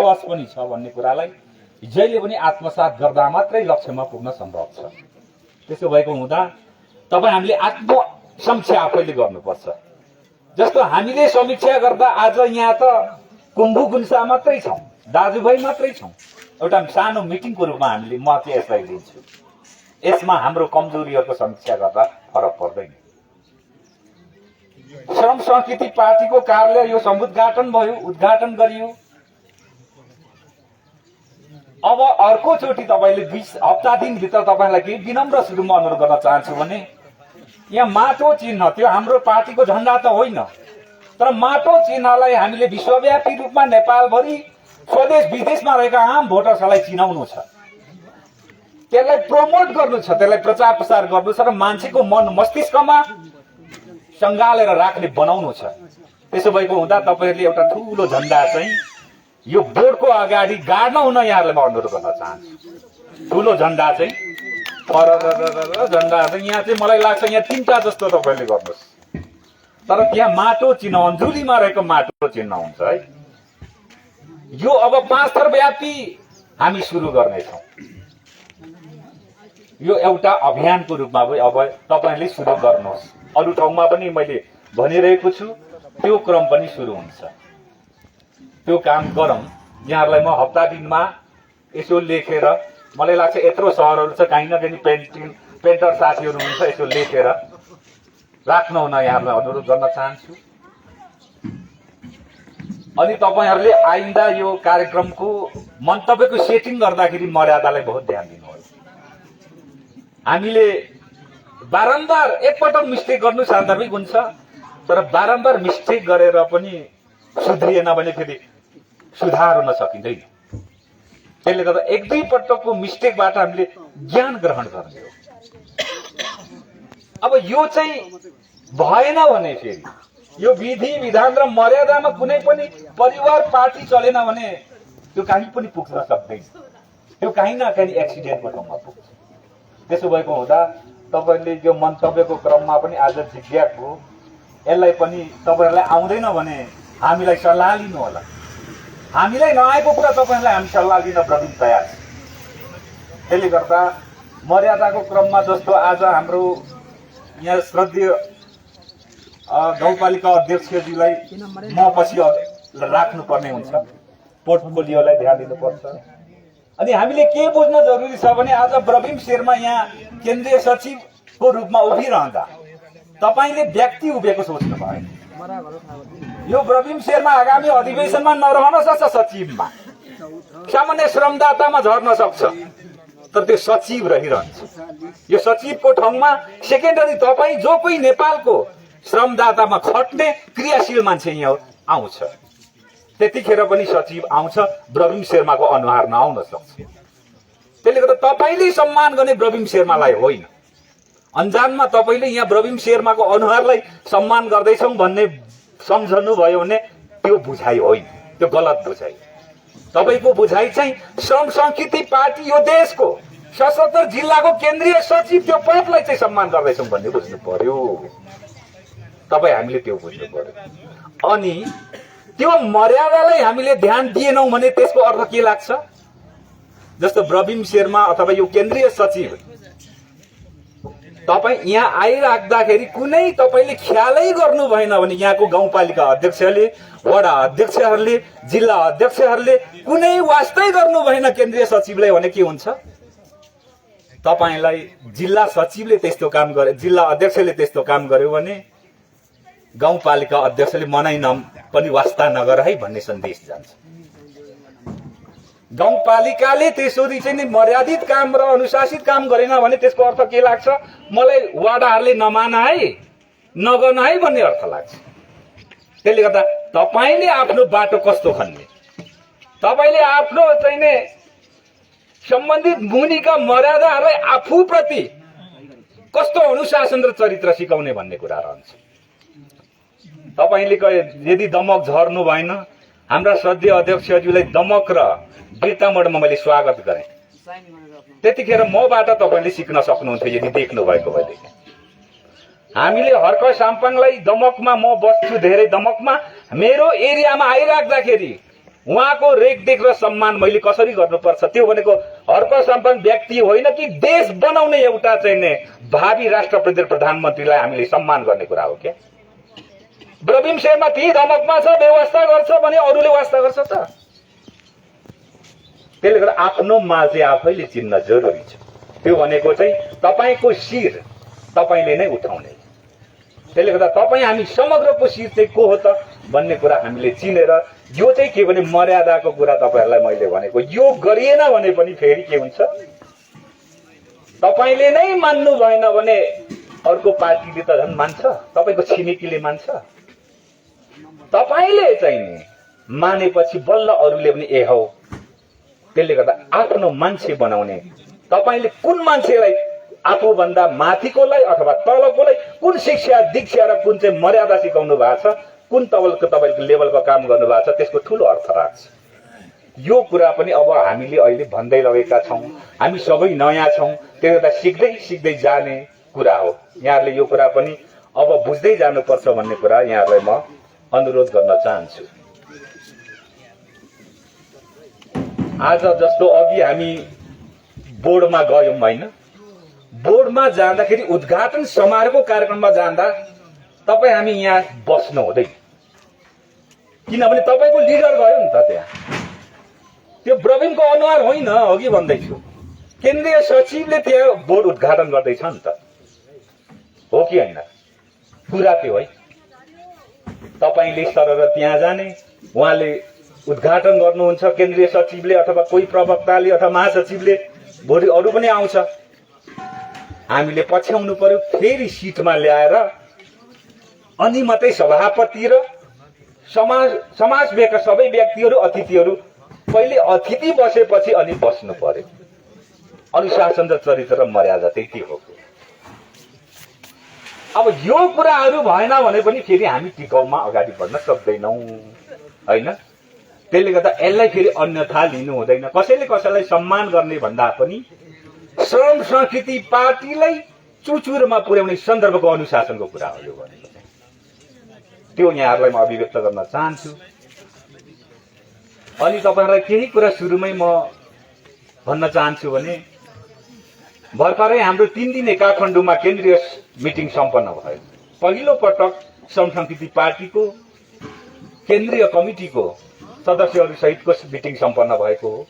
विश्वास पनि छ भन्ने कुरालाई जहिले पनि आत्मसात गर्दा मात्रै लक्ष्यमा पुग्न सम्भव छ। त्यसो भएको हुँदा तपाईँ हामीले आत्मसमीक्षा आफैले गर्नुपर्छ। जस्तो हामीले समीक्षा गर्दा आज यहाँ त कुम्भु गुन्सा मात्रै छौँ, दाजुभाइ मात्रै छौँ। एउटा सानो मिटिङको रूपमा हामीले म चाहिँ यसलाई लिन्छु। यसमा हाम्रो कमजोरीहरूको समीक्षा गर्दा फरक पर्दैन। श्रम संस्कृति पार्टीको कार्यालय यो समुद्घाटन भयो, उद्घाटन गरियो। अब अर्कोचोटि तपाईँले 20 हप्ता दिनभित्र तपाईँलाई केही विनम्र सुरुमा अनुरोध गर्न चाहन्छु भने यहाँ माटो चिन्ह त्यो हाम्रो पार्टीको झण्डा त होइन, तर माटो चिन्हलाई हामीले विश्वव्यापी रूपमा नेपालभरि स्वदेश विदेशमा रहेका आम भोटर्सलाई चिनाउनु छ, त्यसलाई प्रमोट गर्नु छ, त्यसलाई प्रचार प्रसार गर्नु छ र मान्छेको मन मस्तिष्कमा सङ्गालेर राख्ने बनाउनु छ। त्यसो भएको हुँदा तपाईँहरूले एउटा ठुलो झण्डा चाहिँ यो बोर्डको अगाडि गाड्न हुन यहाँहरूलाई म अनुरोध गर्न चाहन्छु। ठुलो झण्डा चाहिँ झण्डा चाहिँ यहाँ चाहिँ मलाई लाग्छ यहाँ 3टा जस्तो तपाईँले गर्नुहोस्, तर त्यहाँ माटो चिन्ह अन्जुलीमा रहेको माटो चिन्ह हुन्छ है। यो अब 5 थर व्यापी हामी सुरु गर्नेछौँ। यो एउटा अभियानको रूपमा अब तपाईँले सुरु गर्नुहोस्। अरू ठाउँमा पनि मैले भनिरहेको छु, त्यो क्रम पनि सुरु हुन्छ। त्यो काम गरौँ। यहाँहरूलाई म हप्ता दिनमा यसो लेखेर, मलाई लाग्छ यत्रो सहरहरू छ, काहीँ न काहीँ पेन्टर साथीहरू हुन्छ, यसो लेखेर राख्नु हुन यहाँहरूलाई अनुरोध गर्न चाहन्छु। अनि तपाईँहरूले आइन्दा यो कार्यक्रमको मन्तव्यको सेटिङ गर्दाखेरि मर्यादालाई बहुत ध्यान दिनुहोस्। हामीले बारम्बार एकपटक मिस्टेक गर्नु सान्दर्भिक हुन्छ, तर बारम्बार मिस्टेक गरेर पनि सुध्रिएन भने फेरि सुधार हुन सकिँदैन। त्यसले गर्दा 1-2 पटकको मिस्टेकबाट हामीले ज्ञान ग्रहण गर्ने हो। अब यो चाहिँ भएन भने फेरि यो विधि विधान र मर्यादामा कुनै पनि परिवार पार्टी चलेन भने त्यो कहीँ पनि पुग्न सक्दैन। त्यो कहीँ न कहीँ एक्सिडेन्टको ठाउँमा पुग्छ। त्यसो भएको हुँदा तपाईँले यो मन्तव्यको क्रममा पनि आज जिज्ञाको यसलाई पनि तपाईँहरूलाई आउँदैन भने हामीलाई सल्लाह लिनु होला। हामीलाई नआएको कुरा तपाईँहरूलाई हामी सल्लाह लिन प्रति तयार छ। त्यसले गर्दा मर्यादाको क्रममा जस्तो आज हाम्रो यहाँ श्रद्धेय गाउँपालिका अध्यक्षजीलाई म पछि राख्नुपर्ने हुन्छ, पोर्टफोलियोलाई ध्यान दिनुपर्छ। अनि हामीले के बुझ्न जरुरी छ भने आज प्रवीण शेर्मा यहाँ केन्द्रीय सचिवको रूपमा उभिरहँदा तपाईँले व्यक्ति उभिएको सोच्नु भयो। यो प्रवीण शेर्मा आगामी अधिवेशनमा नरहन सक्छ, सचिवमा सामान्य श्रमदातामा झर्न सक्छ, तर त्यो सचिव रहिरहन्छ। यो सचिवको ठाउँमा सेकेन्डरी तपाईँ जो कोही नेपालको श्रमदातामा खट्ने क्रियाशील मान्छे यहाँ आउँछ, त्यतिखेर पनि सचिव आउँछ, प्रवीण शेर्माको अनुहार नआउन सक्छ। त्यसले गर्दा तपाईँले सम्मान गर्ने प्रवीण शेर्मालाई होइन, अन्जानमा तपाईँले यहाँ प्रवीण शेर्माको अनुहारलाई सम्मान गर्दैछौँ भन्ने सम्झनु भयो भने त्यो बुझाइ होइन, त्यो गलत बुझाइ। तपाईँको बुझाइ चाहिँ श्रम संस्कृति पार्टी यो देशको 77 जिल्लाको केन्द्रीय सचिव त्यो पदलाई चाहिँ सम्मान गर्दैछौँ भन्ने बुझ्नु पर्यो। तपाईँ हामीले त्यो बुझ्नु पर्यो। अनि त्यो मर्यादालाई हामीले ध्यान दिएनौँ भने त्यसको अर्थ के लाग्छ? जस्तो प्रवीण शेर्मा अथवा यो केन्द्रीय सचिव तपाईँ यहाँ आइराख्दाखेरि कुनै तपाईँले ख्यालै गर्नु भएन भने यहाँको गाउँपालिका अध्यक्षले, वडा अध्यक्षहरूले, जिल्ला अध्यक्षहरूले कुनै वास्तै गर्नु भएन केन्द्रीय सचिवले भने के हुन्छ? तपाईँलाई जिल्ला सचिवले त्यस्तो काम गरे, जिल्ला अध्यक्षले त्यस्तो काम गर्यो भने गाउँपालिका अध्यक्षले मनाइ पनि वास्ता नगर है भन्ने सन्देश जान्छ। गाउँपालिकाले त्यसरी चाहिँ मर्यादित काम र अनुशासित काम गरेन भने त्यसको अर्थ के लाग्छ? मलाई वाडाहरूले नमान है, नगर्न है भन्ने अर्थ लाग्छ। त्यसले गर्दा तपाईँले आफ्नो बाटो कस्तो खन्ने, तपाईँले आफ्नो चाहिँ सम्बन्धित मुनिका मर्यादाहरूलाई आफूप्रति कस्तो अनुशासन र चरित्र सिकाउने भन्ने कुरा रहन्छ। तपाईँले यदि दमक झर्नु भएन, हाम्रा श्रद्धेय अध्यक्षज्यूलाई दमक र वीरतामोडमा मैले स्वागत गरेँ, त्यतिखेर मबाट तपाईँले सिक्न सक्नुहुन्थ्यो यदि देख्नु भएको भएदेखि। हामीले हर्क साम्पाङलाई दमकमा, म बस्छु धेरै दमकमा, मेरो एरियामा आइराख्दाखेरि उहाँको रेखदेख र सम्मान मैले कसरी गर्नुपर्छ त्यो भनेको हर्क सम्पन्न व्यक्ति होइन कि देश बनाउने एउटा चाहिँ नि भावी राष्ट्रपति प्रधानमन्त्रीलाई हामीले सम्मान गर्ने कुरा हो क्या। प्रवीण शर्मा ती धमकमा छ, व्यवस्था गर्छ भने अरूले वास्ता गर्छ त। त्यसले गर्दा आफ्नो माल चाहिँ आफैले चिन्न जरुरी छ। त्यो भनेको चाहिँ तपाईको शिर तपाईले नै उठाउने। त्यसले गर्दा तपाईँ हामी समग्रको शिर चाहिँ को हो त भन्ने कुरा हामीले चिनेर यो चाहिँ के भने मर्यादाको कुरा तपाईहरुलाई मैले भनेको यो गरिएन भने पनि फेरि के हुन्छ, तपाईले नै मान्नु भएन भने अर्को पार्टीले त झन् मान्छ, तपाईको छिमेकीले मान्छ। तपाईले चाहिँ नि मानेपछि बल्ल अरूले पनि ए हौ। त्यसले गर्दा आफ्नो मान्छे बनाउने, तपाईले कुन मान्छेलाई आफूभन्दा माथिकोलाई अथवा तलकोलाई कुन शिक्षा दीक्षा र कुन चाहिँ मर्यादा सिकाउनु भएको छ, कुन तपाईको लेभलको काम गर्नु भएको छ, त्यसको ठूलो अर्थ राख्छ। यो कुरा पनि अब हामीले अहिले भन्दै लगेका छौं। हामी सबै नयाँ छौं, त्यसले गर्दा सिक्दै सिक्दै जाने कुरा हो। यहाँहरुले यो कुरा पनि अब बुझ्दै जानुपर्छ भन्ने कुरा यहाँहरुलाई म अनुरोध गर्न चाहन्छु। आज जस्तो अघि हामी बोर्डमा गयौं हैन, बोर्डमा जाँदाखेरि उद्घाटन समारोहको कार्यक्रममा जाँदा तपाई हामी यहाँ बस्नु हुँदैन, किनभने तपाईको लिडर गयो नि त त्यहाँ। त्यो प्रवीणको अनुहार होइन, अघि भन्दैछु केन्द्रीय सचिवले त्यहाँ बोर्ड उद्घाटन गर्दैछ नि त, हो कि हैन? कुरा त्यो है। तपाईले सरर त्यहाँ जाने, उहाँले उद्घाटन गर्नुहुन्छ केन्द्रीय सचिवले अथवा कोही प्रवक्ताले अथवा महासचिवले, भोलि अरू पनि आउँछ। हामीले पछ्याउनु पर्यो, फेरि सिटमा ल्याएर अनि मात्रै सभापति र समाजका सबै व्यक्तिहरू अतिथिहरू पहिले अतिथि बसेपछि अनि बस्नु पर्यो। अनुशासन र चरित्र र मर्यादा त्यति हो। अब यो कुराहरू भएन भने पनि फेरि हामी टिकाउमा अगाडि बढ्न सक्दैनौं हैन। त्यसले गर्दा यसलाई फेरि अन्यथा लिनु हुँदैन। कसैले कसैलाई सम्मान गर्ने भन्दा पनि श्रम संस्कृति पार्टीलाई चुचुरमा पुर्याउने सन्दर्भको अनुशासनको कुरा हो यो भनेको। त्यो यहाँहरुलाई म अभिव्यक्त गर्न चाहन्छु। अनि तपाईहरुलाई केही कुरा सुरुमै म भन्न चाहन्छु भने भर्खरै हाम्रो 3 दिने काठमाडौँमा केन्द्रीय मिटिङ सम्पन्न भयो। पहिलो पटक श्रम संस्कृति पार्टीको केन्द्रीय कमिटीको सदस्यहरू सहितको मिटिङ सम्पन्न भएको हो।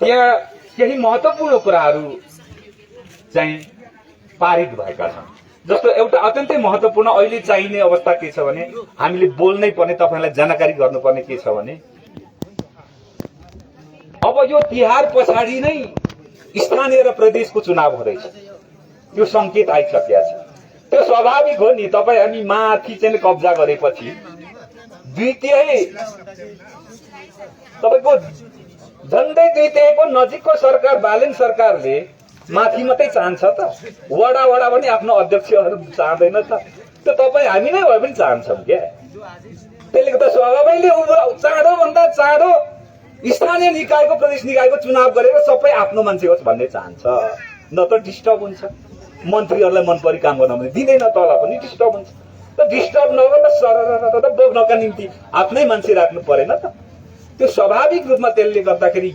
त्यहाँ केही महत्त्वपूर्ण कुराहरू चाहिँ पारित भएका छन्। जस्तो एउटा अत्यन्तै महत्त्वपूर्ण अहिले चाहिने अवस्था के छ भने हामीले बोल्नै पर्ने, तपाईलाई जानकारी गर्नुपर्ने के छ भने अब यो तिहार पछाडि नै स्थानीय र प्रदेशको चुनाव हुँदैछ। त्यो संकेत आइसकेको छ। त्यो स्वाभाविक हो नि। तपाई हामी माथि चाहिँ कब्जा गरेपछि द्वितीय तपाईको झन्डै द्वितीयको नजिकको सरकार बालेन सरकारले माथि मात्रै चाहन्छ त, वडा वडा पनि आफ्नो अध्यक्षहरू चाहदैन त। त्यो तपाई हामी नै भए पनि चाहन्छौं क्या। त्यसले गर्दा स्वाभाविकले चाँडो भन्दा चाँडो स्थानीय निकायको प्रदेश निकायको चुनाव गरेर सबै आफ्नो मान्छे होस् भन्ने चाहन्छ। न त डिस्टर्ब हुन्छ, मन्त्रीहरूलाई मन परी काम गर्न भने दिँदैन, तल पनि डिस्टर्ब हुन्छ। त डिस्टर्ब नगर्न सरर बोक्नका निम्ति आफ्नै मान्छे राख्नु परेन त। त्यो स्वाभाविक रूपमा त्यसले गर्दाखेरि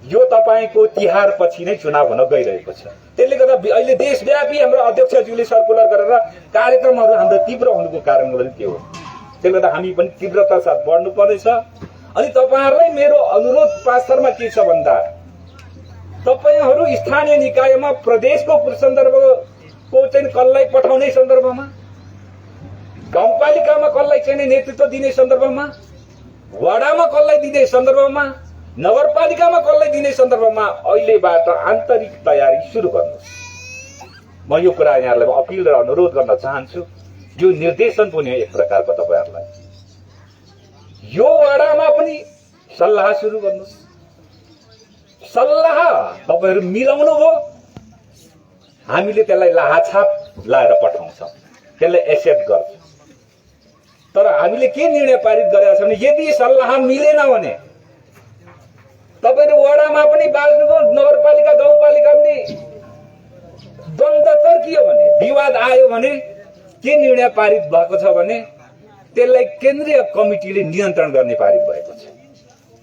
यो तपाईको तिहार पछि नै चुनाव हुन गइरहेको छ। त्यसले गर्दा अहिले देशव्यापी हाम्रो अध्यक्षज्यूले सर्कुलर गरेर कार्यक्रमहरू हाम्रो तीव्र हुनुको कारण पनि त्यो हो। त्यसले गर्दा हामी पनि तीव्रता साथ बढ्नु पर्नेछ। अनि तपाईहरुलाई मेरो अनुरोध पास्तरमा के छ भन्दा तपाईहरु स्थानीय निकायमा प्रदेशको सन्दर्भको चाहिँ कसलाई पठाउने सन्दर्भमा, गाउँपालिकामा कसलाई चाहिँ नेतृत्व दिने सन्दर्भमा, वडामा कसलाई दिने सन्दर्भमा, नगरपालिकामा कसलाई दिने सन्दर्भमा अहिलेबाट आन्तरिक तयारी सुरु गर्नुहोस्। म यो कुरा यहाँहरुलाई अपिल र अनुरोध गर्न चाहन्छु। यो निर्देशन पनि एक प्रकारको तपाईहरुलाई यो वडामा पनि सल्लाह सुरु गर्नुहोस्। सल्लाह तपाईहरु मिलाउनु भो, हामीले त्यसलाई लाहाछाप लाएर पठाउँछौं, त्यसलाई एक्सेप्ट गर्छौं। तर हामीले के निर्णय पारित गरेका छौं भने यदि सल्लाह मिलेन भने तपाईहरु वडामा पनि बाँच्नुभयो, नगरपालिका गाउँपालिका पनि द्वन्द्व तर्कियो भने, विवाद आयो भने के निर्णय पारित भएको छ भने त्यसलाई केन्द्रीय कमिटीले नियन्त्रण गर्ने पारित भएको छ।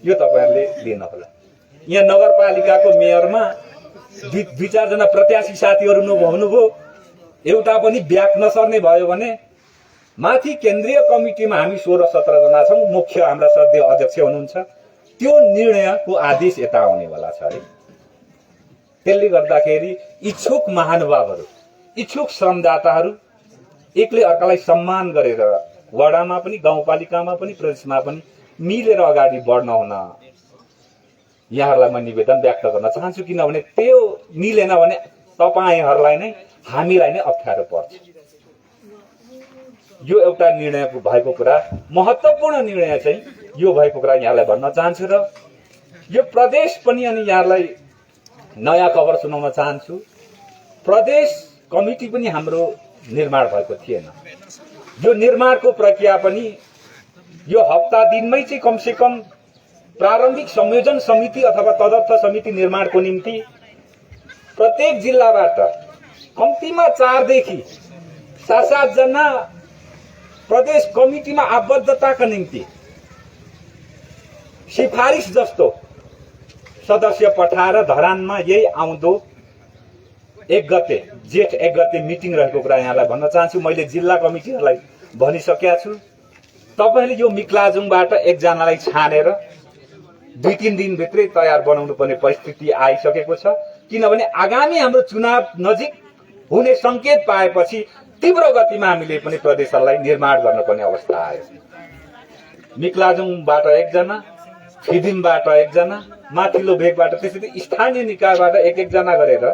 यो तपाईहरुले लिन होला। यहाँ नगरपालिकाको मेयरमा दुई चारजना प्रत्याशी साथीहरु नहुनुभयो, एउटा पनि ब्याक नसर्ने भयो भने माथि केन्द्रीय कमिटीमा हामी 16-17 जना छौं। मुख्य हाम्रा सदस्य अध्यक्ष हुनुहुन्छ। त्यो निर्णयको आदेश यता आउनेवाला छ है। त्यसले गर्दाखेरि इच्छुक महानुभावहरु, इच्छुक श्रमदाताहरु एकले अर्कालाई सम्मान गरेर वडामा पनि, गाउँपालिकामा पनि, प्रदेशमा पनि मिलेर अगाडि बढ्न हुन यहाँहरुलाई म निवेदन व्यक्त गर्न चाहन्छु। किनभने त्यो मिलेन भने तपाईहरुलाई नै, हामीलाई नै अप्ठ्यारो पर्छ। यो एउटा निर्णय भएको कुरा, महत्त्वपूर्ण निर्णय चाहिँ यो भएको कुरा यहाँलाई भन्न चाहन्छु। र यो प्रदेश पनि अनि यहाँलाई नयाँ खबर सुनाउन चाहन्छु। प्रदेश कमिटी पनि हाम्रो निर्माण भएको थिएन। यो निर्माणको प्रक्रिया पनि यो हप्ता दिनमै चाहिँ कमसे कम प्रारम्भिक संयोजन समिति अथवा तदर्थ समिति निर्माणको निम्ति प्रत्येक जिल्लाबाट कम्तीमा 4 देखि 7 जना प्रदेश कमिटीमा आबद्धताका निम्ति सिफारिस जस्तो सदस्य पठाएर धरानमा यही आउँदो 1 गते, जेठ 1 गते मिटिङ रहेको कुरा यहाँलाई भन्न चाहन्छु। मैले जिल्ला कमिटीहरुलाई भनिसकेका छु। तपाईले यो मिक्लाजुङबाट एकजनालाई छानेर 2-3 दिनभित्रै तयार बनाउनु पर्ने परिस्थिति आइसकेको छ। किनभने आगामी हाम्रो चुनाव नजिक हुने संकेत पाएपछि तीव्र गतिमा हामीले पनि प्रदेशलाई निर्माण गर्नुपर्ने अवस्था आयो। मिक्लाजुङबाट 1 जना, फिदिमबाट 1 जना, माथिल्लो भेगबाट, त्यसरी स्थानीय निकायबाट 1-1 जना गरेर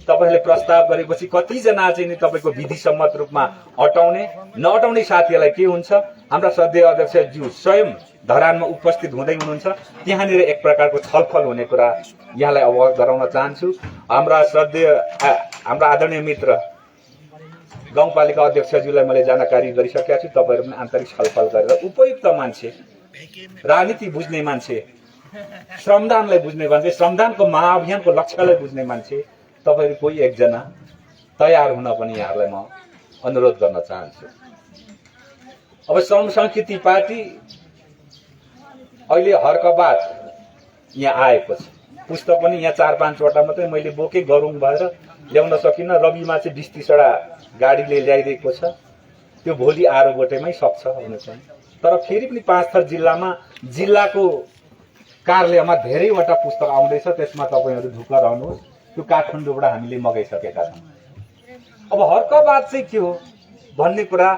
तपाईले प्रस्ताव गरेपछि कति जना चाहिँ नि तपाईको विधिसम्मत रूपमा अटाउने नअटाउने साथीहरुलाई के हुन्छ? हाम्रा सदस्य अध्यक्ष ज्यू स्वयं धरानमा उपस्थित हुँदै हुनुहुन्छ। त्यहाँनिर एक प्रकारको छलफल हुने कुरा यहाँलाई अवगत गराउन चाहन्छु। हाम्रा आदरणीय मित्र गाउँपालिका अध्यक्षज्यूलाई मैले जानकारी गरिसकेका छु। तपाईहरु पनि आन्तरिक छलफल गरेर उपयुक्त मान्छे, राजनीति बुझ्ने मान्छे, श्रमदानलाई बुझ्ने मान्छे, श्रमदानको महाअभियानको लक्ष्यलाई बुझ्ने मान्छे तपाईहरु कोही एकजना तयार हुन पनि यहाँलाई म अनुरोध गर्न चाहन्छु। अब श्रम संस्कृति पार्टी अहिले हर्कबाद यहाँ आएको छ। पुस्तक पनि यहाँ 4-5 वटा मात्रै मैले बोके, गरौँ भएर ल्याउन सकिन। रविमा चाहिँ 20-30 वटा गाडीले ल्याइदिएको छ। त्यो भोलि आरोगोटेमै सक्छ हुन चाहिँ। तर फेरि पनि 5 थर जिल्लामा जिल्लाको कार्यालयमा धेरैवटा पुस्तक आउँदैछ। त्यसमा तपाईहरु ढुक्क रहनुहोस्। त्यो काठमाडौँबाट हामीले मगाइसकेका छौं। अब हर्कबाद चाहिँ के हो भन्ने कुरा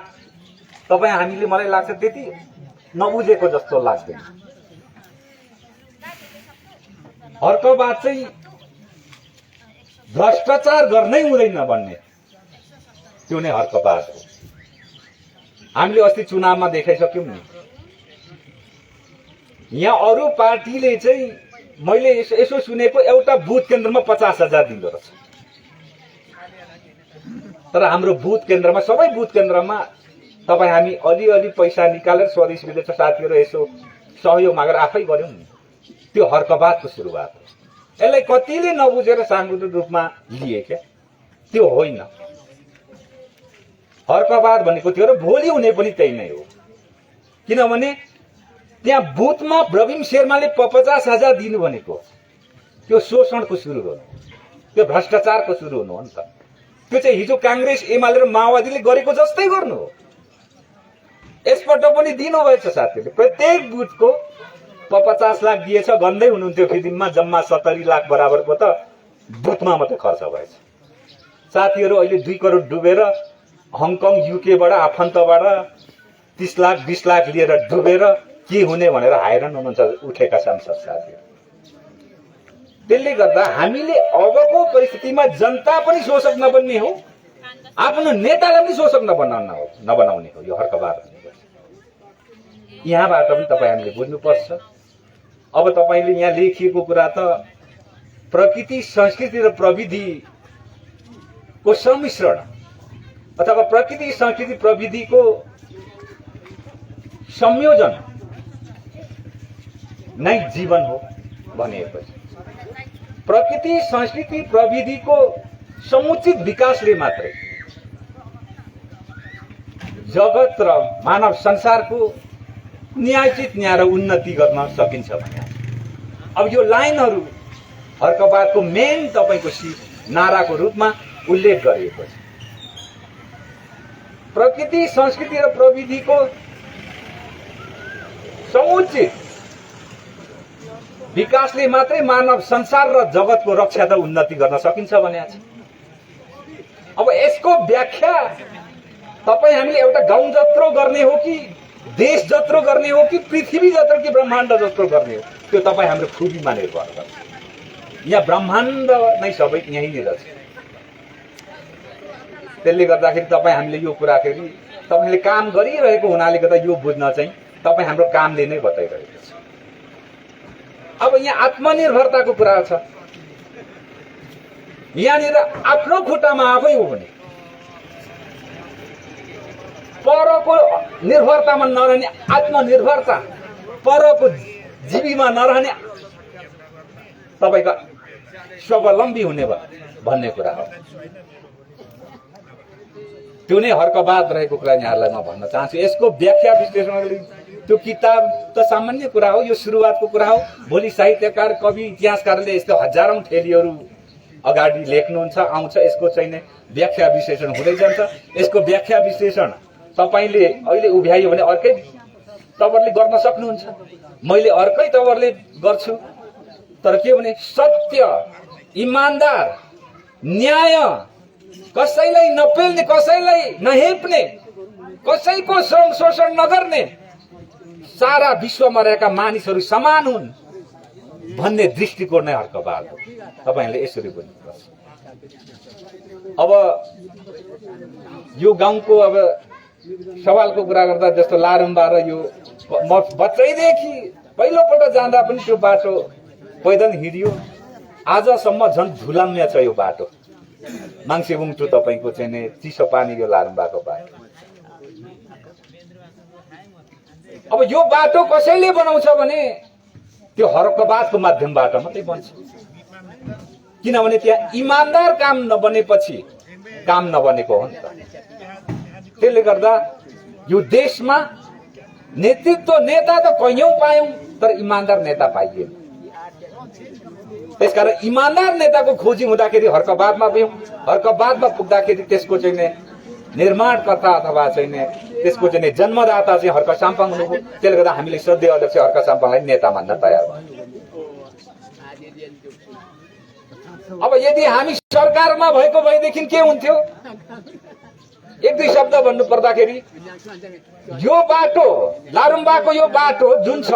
तपाई हामीले मलाई लाग्छ त्यति नबुझेको जस्तो लाग्दैन। हर्कबाद चाहिँ भ्रष्टाचार गर्नै हुँदैन भन्ने, त्यो नै हर्कबाद हो। हामीले अस्ति चुनावमा देखाइसक्यौं नि। यहाँ अरु पार्टीले चाहिँ मैले यसो सुनेको एउटा बुथ केन्द्रमा 50,000 दिँदो रहेछ। तर हाम्रो बुथ केन्द्रमा, सबै बुथ केन्द्रमा तपाई हामी अलिअलि पैसा निकालेर स्वदेश विदेश साथीहरु यसो सहयोग मागेर आफै गर्यौं नि। त्यो हर्कबादको सुरुवात हो। यसलाई कतिले नबुझेर सांगठनिक रूपमा लिए क्या? त्यो होइन। हर्कबाद भनेको थियो र भोलि हुने पनि त्यही नै हो। किनभने त्यहाँ बुथमा प्रवीण शेर्माले 50,000 दिनु भनेको त्यो शोषणको सुरु हो, त्यो भ्रष्टाचारको सुरु हुनु हो नि त। त्यो चाहिँ हिजो कांग्रेस, एमाले र माओवादीले गरेको जस्तै गर्नु हो। यसपल्ट पनि दिनुभएछ साथीले। प्रत्येक बुथको 50 लाख दिएछ भन्दै हुनुहुन्थ्यो। फिदिममा जम्मा 70 लाख बराबरको त बुथमा मात्रै खर्च भएछ। साथीहरु अहिले 2 करोड डुबेर हङकङ, युकेबाट, आफन्तबाट 30 लाख 20 लाख लिएर डुबेर के हुने भनेर हैरान हुनुहुन्छ उठेका सांसद साथीहरु। त्यसले गर्दा हामीले अबको परिस्थितिमा जनता पनि शोषक नबन्ने हो, आफ्नो नेतालाई पनि शोषक नबनाउने हो। यो हर्कबाद यहाँबाट पनि तपाई हामीले बुझ्नुपर्छ। अब तपाईले यहाँ लेखिएको कुरा त प्रकृति, संस्कृति र प्रविधिको सम्मिश्रण अथवा प्रकृति, संस्कृति, प्रविधिको संयोजन नै जीवन हो भनेपछि प्रकृति, संस्कृति, प्रविधिको समुचित विकासले मात्रै जगत र मानव संसारको न्यायोचित न्याय र उन्नति गर्न सकिन्छ भने अब यो लाइनहरू हर्कबादको मेन तपाईको नाराको रूपमा उल्लेख गरिएको छ। प्रकृति, संस्कृति र प्रविधिको समुचित विकासले मात्रै मानव संसार र जगतको रक्षा र उन्नति गर्न सकिन्छ भने अब यसको व्याख्या तपाई हामीले एउटा गाउँ जत्रो गर्ने हो कि देश जत्रो गर्ने हो कि पृथ्वी जत्रो कि ब्रह्माण्ड जत्रो गर्ने हो, त्यो तपाई हाम्रो खुबीमा निर्भर गर्छ। यहाँ ब्रह्माण्ड नै सबै यहीँनिर छ। त्यसले गर्दाखेरि तपाई हामीले यो कुरा तपाईले काम गरिरहेको हुनाले गर्दा यो बुझ्न चाहिँ तपाई हाम्रो कामले नै बताइरहेको छ। अब यहाँ आत्मनिर्भरताको कुरा छ। यहाँनिर आफ्नो खुट्टामा आफै हो भने परको निर्भरतामा नरहने आत्मनिर्भरता, परको जीवीमा नरहने तपाईका स्वावलम्बी हुने भन्ने कुरा हो। त्यो नै हर्कबाद रहेको कुरा यहाँलाई म भन्न चाहन्छु। यसको व्याख्या विश्लेषण त्यो किताब त सामान्य कुरा हो, यो सुरुवातको कुरा हो। भोलि साहित्यकार, कवि, इतिहासकारले यस्तो हजारौं थेलीहरू अगाडि लेख्नुहुन्छ, आउँछ। यसको चाहिँ नै व्याख्या विश्लेषण हुँदै जान्छ। यसको व्याख्या विश्लेषण तपाईले अहिले उभ्याइयो भने अर्कै तवरले गर्न सक्नुहुन्छ, मैले अर्कै तवरले गर्छु। तर के भने सत्य, इमानदार, न्याय, कसैलाई नपेल्ने, कसैलाई नहेप्ने, कसैको श्रम शोषण नगर्ने, सारा विश्वमा रहेका मानिसहरू समान हुन् भन्ने दृष्टिकोण नै हर्कबाद हो। तपाईहरुले यसरी बुझ्नुपर्छ। अब यो गाउँको अब सवालको कुरा गर्दा जस्तो लारुम्बा र यो म बच्चैदेखि पहिलोपल्ट जाँदा पनि त्यो बाटो पैदल हिँडियो। आजसम्म झन् झुलाम्य छ यो बाटो। माङ्सेबुङ टु तपाईको चाहिँ नि चिसो पानी यो लारुम्बाको बाटो। अब यो बाटो कसैले बनाउँछ भने त्यो हर्कबादको माध्यमबाट मात्रै बन्छ। किनभने त्यहाँ इमानदार काम नबनेपछि काम नबनेको हो नि त। त्यसले गर्दा यो देशमा नेतृत्व नेता त कैयौं पायौं, तर इमानदार नेता पाइएन। त्यसकारण इमानदार नेताको खोजी हुँदाखेरि हर्कबादमा गयौं। हर्कबादमा पुग्दाखेरि त्यसको चाहिँ निर्माणकर्ता अथवा चाहिँ त्यसको चाहिँ जन्मदाता चाहिँ हर्क साम्पाङ हुनुभयो। त्यसले गर्दा हामीले श्रद्धेय अध्यक्ष हर्क साम्पाङलाई नेता मान्न तयार भयौं। अब यदि हामी सरकारमा भएको भएदेखि के हुन्थ्यो? एक दुई शब्द भन्नु पर्दाखेरि यो बाटो लारुम्बाको यो बाटो जुन छ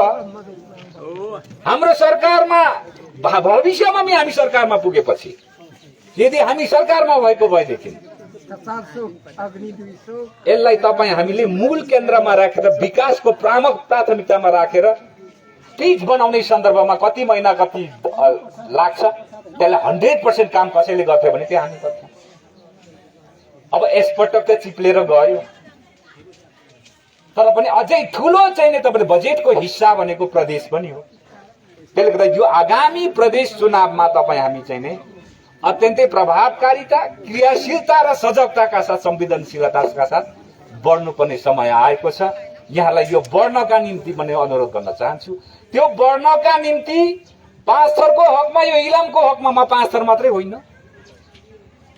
हाम्रो सरकारमा भविष्यमा पनि हामी सरकारमा पुगेपछि यदि हामी सरकारमा भएको भएदेखि यसलाई तपाई हामीले मूल केन्द्रमा राखेर विकासको प्रमुख प्राथमिकतामा राखेर पिच बनाउने सन्दर्भमा कति महिना कति लाग्छ त्यसलाई 100% काम कसैले गर्थे भने त्यो हामी गर्छौं। अब यसपटक त चिप्लेर गयो, तर पनि अझै ठूलो चाहिँ तपाईले बजेटको हिस्सा भनेको प्रदेश पनि हो। त्यसले गर्दा यो आगामी प्रदेश चुनावमा तपाई हामी चाहिँ नै अत्यन्तै प्रभावकारिता, क्रियाशीलता र सजगताका साथ, संवेदनशीलताका साथ बढ्नुपर्ने समय आएको छ। यहाँलाई यो बढ्नका निम्ति पनि अनुरोध गर्न चाहन्छु। त्यो बढ्नका निम्ति 5 थरको हकमा, यो इलामको हकमा म 5 थर मात्रै होइन,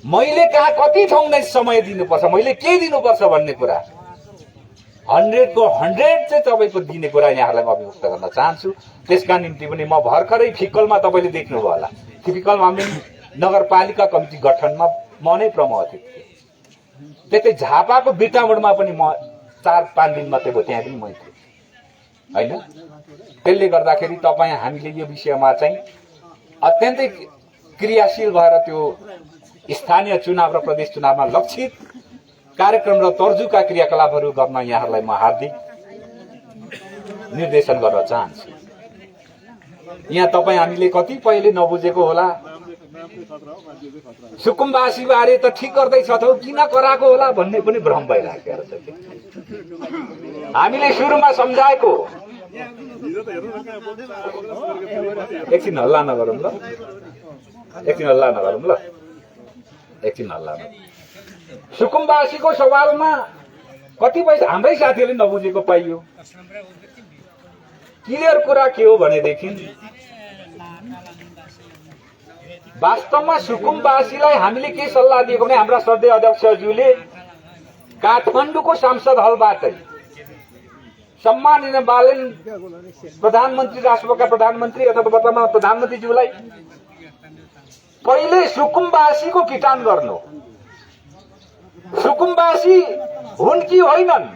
मैले कहाँ कति ठाउँमा समय दिनुपर्छ, मैले के दिनुपर्छ भन्ने कुरा 100 को 100 चाहिँ तपाईको दिने कुरा यहाँलाई म अभिव्यक्त गर्न चाहन्छु। त्यसका निम्ति पनि म भर्खरै फिक्कलमा तपाईले देख्नुभयो होला, फिक्कलमा हामी नगरपालिका कमिटी गठनमा म नै प्रमुख अतिथि थिएँ। त्यतै झापाको बिटामोडमा पनि म 4-5 दिन मात्रै भयो, त्यहाँ पनि मै थिएँ हैन। त्यसले गर्दाखेरि तपाई हामीले यो विषयमा चाहिँ अत्यन्तै क्रियाशील भएर त्यो स्थानीय चुनाव र प्रदेश चुनावमा लक्षित कार्यक्रम र तर्जुका क्रियाकलापहरू गर्न यहाँहरूलाई म हार्दिक निर्देशन गर्न चाहन्छु। यहाँ तपाईँ हामीले कतिपयले नबुझेको होला, सुकुम्बासी बारे त ठिक गर्दैछ त किन कराएको होला भन्ने पनि भ्रम भइराखेको छ। हामीले सुरुमा सम्झाएको, एकछिन हल्ला नगरौँ ल, एकछिन हल्ला नगरौँ ल, एकछिन हल्ला न। सुकुम्बासीको सवालमा कतिपय हाम्रै साथीहरूले नबुझेको पाइयो। क्लियर कुरा के हो भनेदेखि वास्तवमा सुकुम्बासीलाई हामीले के सल्लाह दिएको भने हाम्रा श्रद्धेय अध्यक्षज्यूले काठमाडौँको सांसद हलबाटै सम्माननीय बालेन प्रधानमन्त्री, राष्ट्रपतिका प्रधानमन्त्री अथवा वर्तमान प्रधानमन्त्रीज्यूलाई पहिले सुकुम्बासीको किटान गर्नु, सुकुम्बासी हुन् कि होइनन्,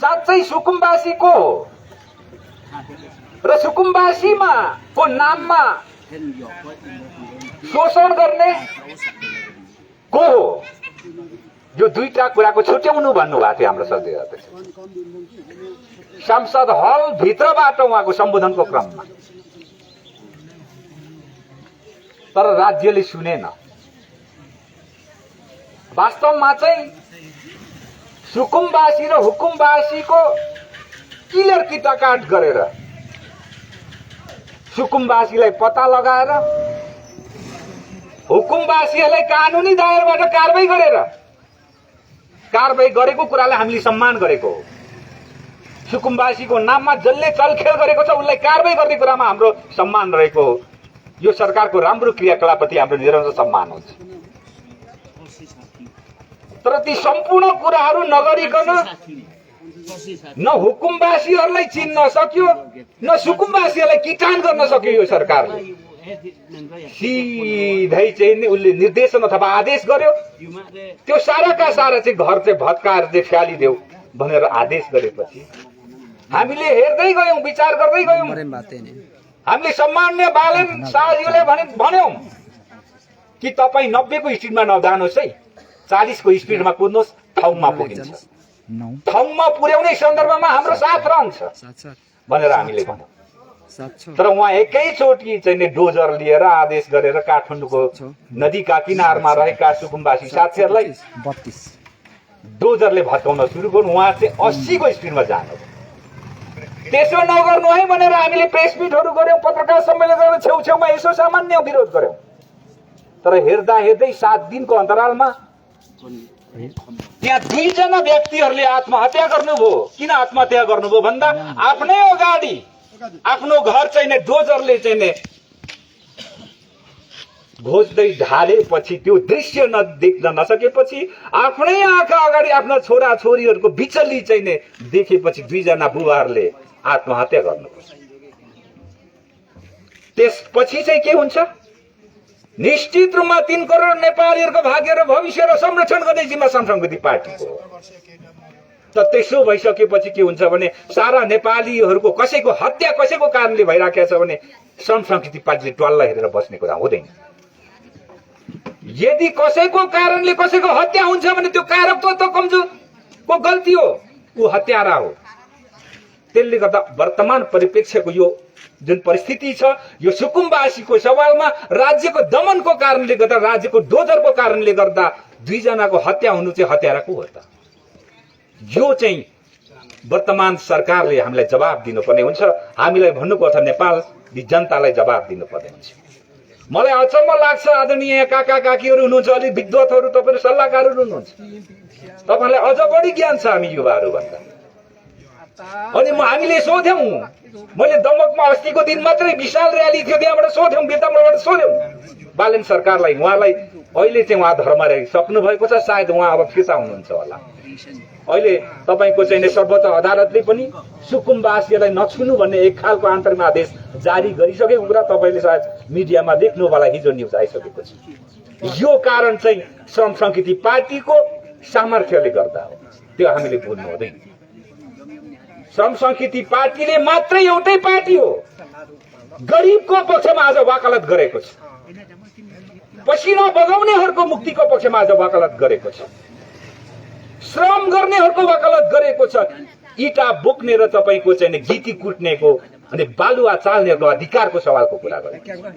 साँच्चै सुकुम्बासी को हो र सुकुम्बासीमा को नाममा शोषण गर्ने को हो, यो दुईटा कुराको छुट्याउनु भन्नुभएको थियो हाम्रो श्रद्धेय अध्यक्ष। संसद हल भित्रबाट उहाँको सम्बोधनको क्रममा, तर राज्यले सुनेन। वास्तवमा चाहिँ सुकुम्बासी र हुकुमबासीको क्लियर किटाकाट गरेर सुकुम्बासीलाई पत्ता लगाएर हुकुमबासीहरूलाई कानुनी दायराबाट कारबाही गरेर कारबाही गरेको कुरालाई हामीले सम्मान गरेको हो। सुकुम्बासीको नाममा जसले चलखेल गरेको छ उसलाई कारबाही गर्ने कुरामा हाम्रो सम्मान रहेको हो। यो सरकारको राम्रो क्रियाकलापप्रति हाम्रो निरन्तर सम्मान हुन्छ। तर ती सम्पूर्ण कुराहरू नगरिकन न हुकुमबासीहरूलाई चिन्न सक्यो न सुकुम्बासीहरूलाई किटान गर्न सक्यो यो सरकारले। सिधै चाहिँ उसले निर्देशन अथवा आदेश गर्यो, त्यो साराका सारा चाहिँ घर चाहिँ भत्काएर चाहिँ फ्यालिदेऊ भनेर आदेश गरेपछि हामीले हेर्दै गयौं, विचार गर्दै गयौं। हामीले सम्मान्य बालेन शाहज्यूले भन्यौं कि तपाईँ 90 को स्पिडमा नजानुहोस् है, 40 को स्पिडमा कुद्नुहोस्, ठाउँमा पुगिन्छ। ठाउँमा पुर्याउने सन्दर्भमा हाम्रो साथ रहन्छ भनेर हामीले भन्यौं। तर उहाँ एकैचोटि चाहिँ डोजर लिएर आदेश गरेर काठमाडौँको नदीका किनारमा रहेका सुकुम्बासी साथीहरूलाई डोजरले भत्काउन सुरु गर्नु। उहाँ चाहिँ 80 को स्पिडमा जानु। त्यसो नगर्नु है भनेर हामीले प्रेस मिटहरू गर्यौं, पत्रकार सम्मेलन गरेर छेउछेउमा यसो सामान्य विरोध गर्यौं। तर हेर्दा हेर्दै 7 दिनको अन्तरालमा त्यहाँ 2 जना व्यक्तिहरूले आत्महत्या गर्नुभयो। किन आत्महत्या गर्नुभयो भन्दा आफ्नै अगाडि आफ्नो घर चाहिँ डोजरले चाहिँ घोच्दै ढालेपछि त्यो दृश्य देख्न नसकेपछि आफ्नै आँखा अगाडि आफ्ना छोरा छोरीहरूको बिचली चाहिँ देखेपछि 2 जना बुबाहरूले आत्महत्या गर्नुभयो। त्यसपछि चाहिँ के हुन्छ? निश्चित रूपमा 3 करोड नेपालीहरूको भाग्य र भविष्य र संरक्षण गर्ने जिम्मा संसदीय पार्टीको हो। त त्यसो भइसकेपछि के हुन्छ भने सारा नेपालीहरूको कसैको हत्या कसैको कारणले भइराखेको छ भने संसदीय पार्टीले ट्वाल्ला हेरेर बस्ने कुरा हुँदैन। यदि कसैको कारणले कसैको हत्या हुन्छ भने त्यो कारक त कमजोरको गल्ती हो, ऊ हत्यारा हो। त्यसले गर्दा वर्तमान परिप्रेक्ष्यको यो जुन परिस्थिति छ, यो सुकुम्बासीको सवालमा राज्यको दमनको कारणले गर्दा, राज्यको डोजरको कारणले गर्दा 2 जनाको हत्या हुनु चाहिँ हत्याराको हो त। यो चाहिँ वर्तमान सरकारले हामीलाई जवाब दिनुपर्ने हुन्छ। हामीलाई भन्नुपर्छ, नेपाली जनतालाई जवाब दिनुपर्ने हुन्छ। मलाई अचम्म लाग्छ, आदरणीय काका काकीहरू हुनुहुन्छ, अलिक विद्वतहरू, तपाईहरु सल्लाहकारहरू हुनुहुन्छ, तपाईहरुलाई अझ बढी ज्ञान छ हामी युवाहरू भन्दा। अनि हामीले सोध्यौं, मैले दमकमा अस्तिको दिन मात्रै विशाल र्याली थियो, त्यहाँबाट सोध्यौं, बेतमबाट सोध्यौं बालेन सरकारलाई। उहाँलाई अहिले चाहिँ उहाँ धर्म सक्नु भएको छ, सायद उहाँ अब फिर्ता हुनुहुन्छ होला। अहिले तपाईको चाहिँ सर्वोच्च अदालतले पनि सुकुम्बासीलाई नछुनु भन्ने एक खालको अन्तरिम आदेश जारी गरिसकेको कुरा तपाईले सायद मिडियामा देख्नु होला, हिजो न्युज आइसकेको छ। यो कारण चाहिँ श्रम संस्कृति पार्टीको सामर्थ्यले गर्दा हो, त्यो हामीले भुल्नु हुँदैन। श्रम संस्कृति पार्टीले मात्रै एउटै पार्टी हो गरिबको पक्षमा आज वकालत गरेको छ, पसिना बगाउनेहरूको मुक्तिको पक्षमा आज वकालत गरेको छ, श्रम गर्नेहरूको वकालत गरेको छ, इटा बोक्ने र तपाईको चाहिँ गिटी कुट्नेको अनि बालुवा चाल्नेहरूको अधिकारको सवालको कुरा गरेको।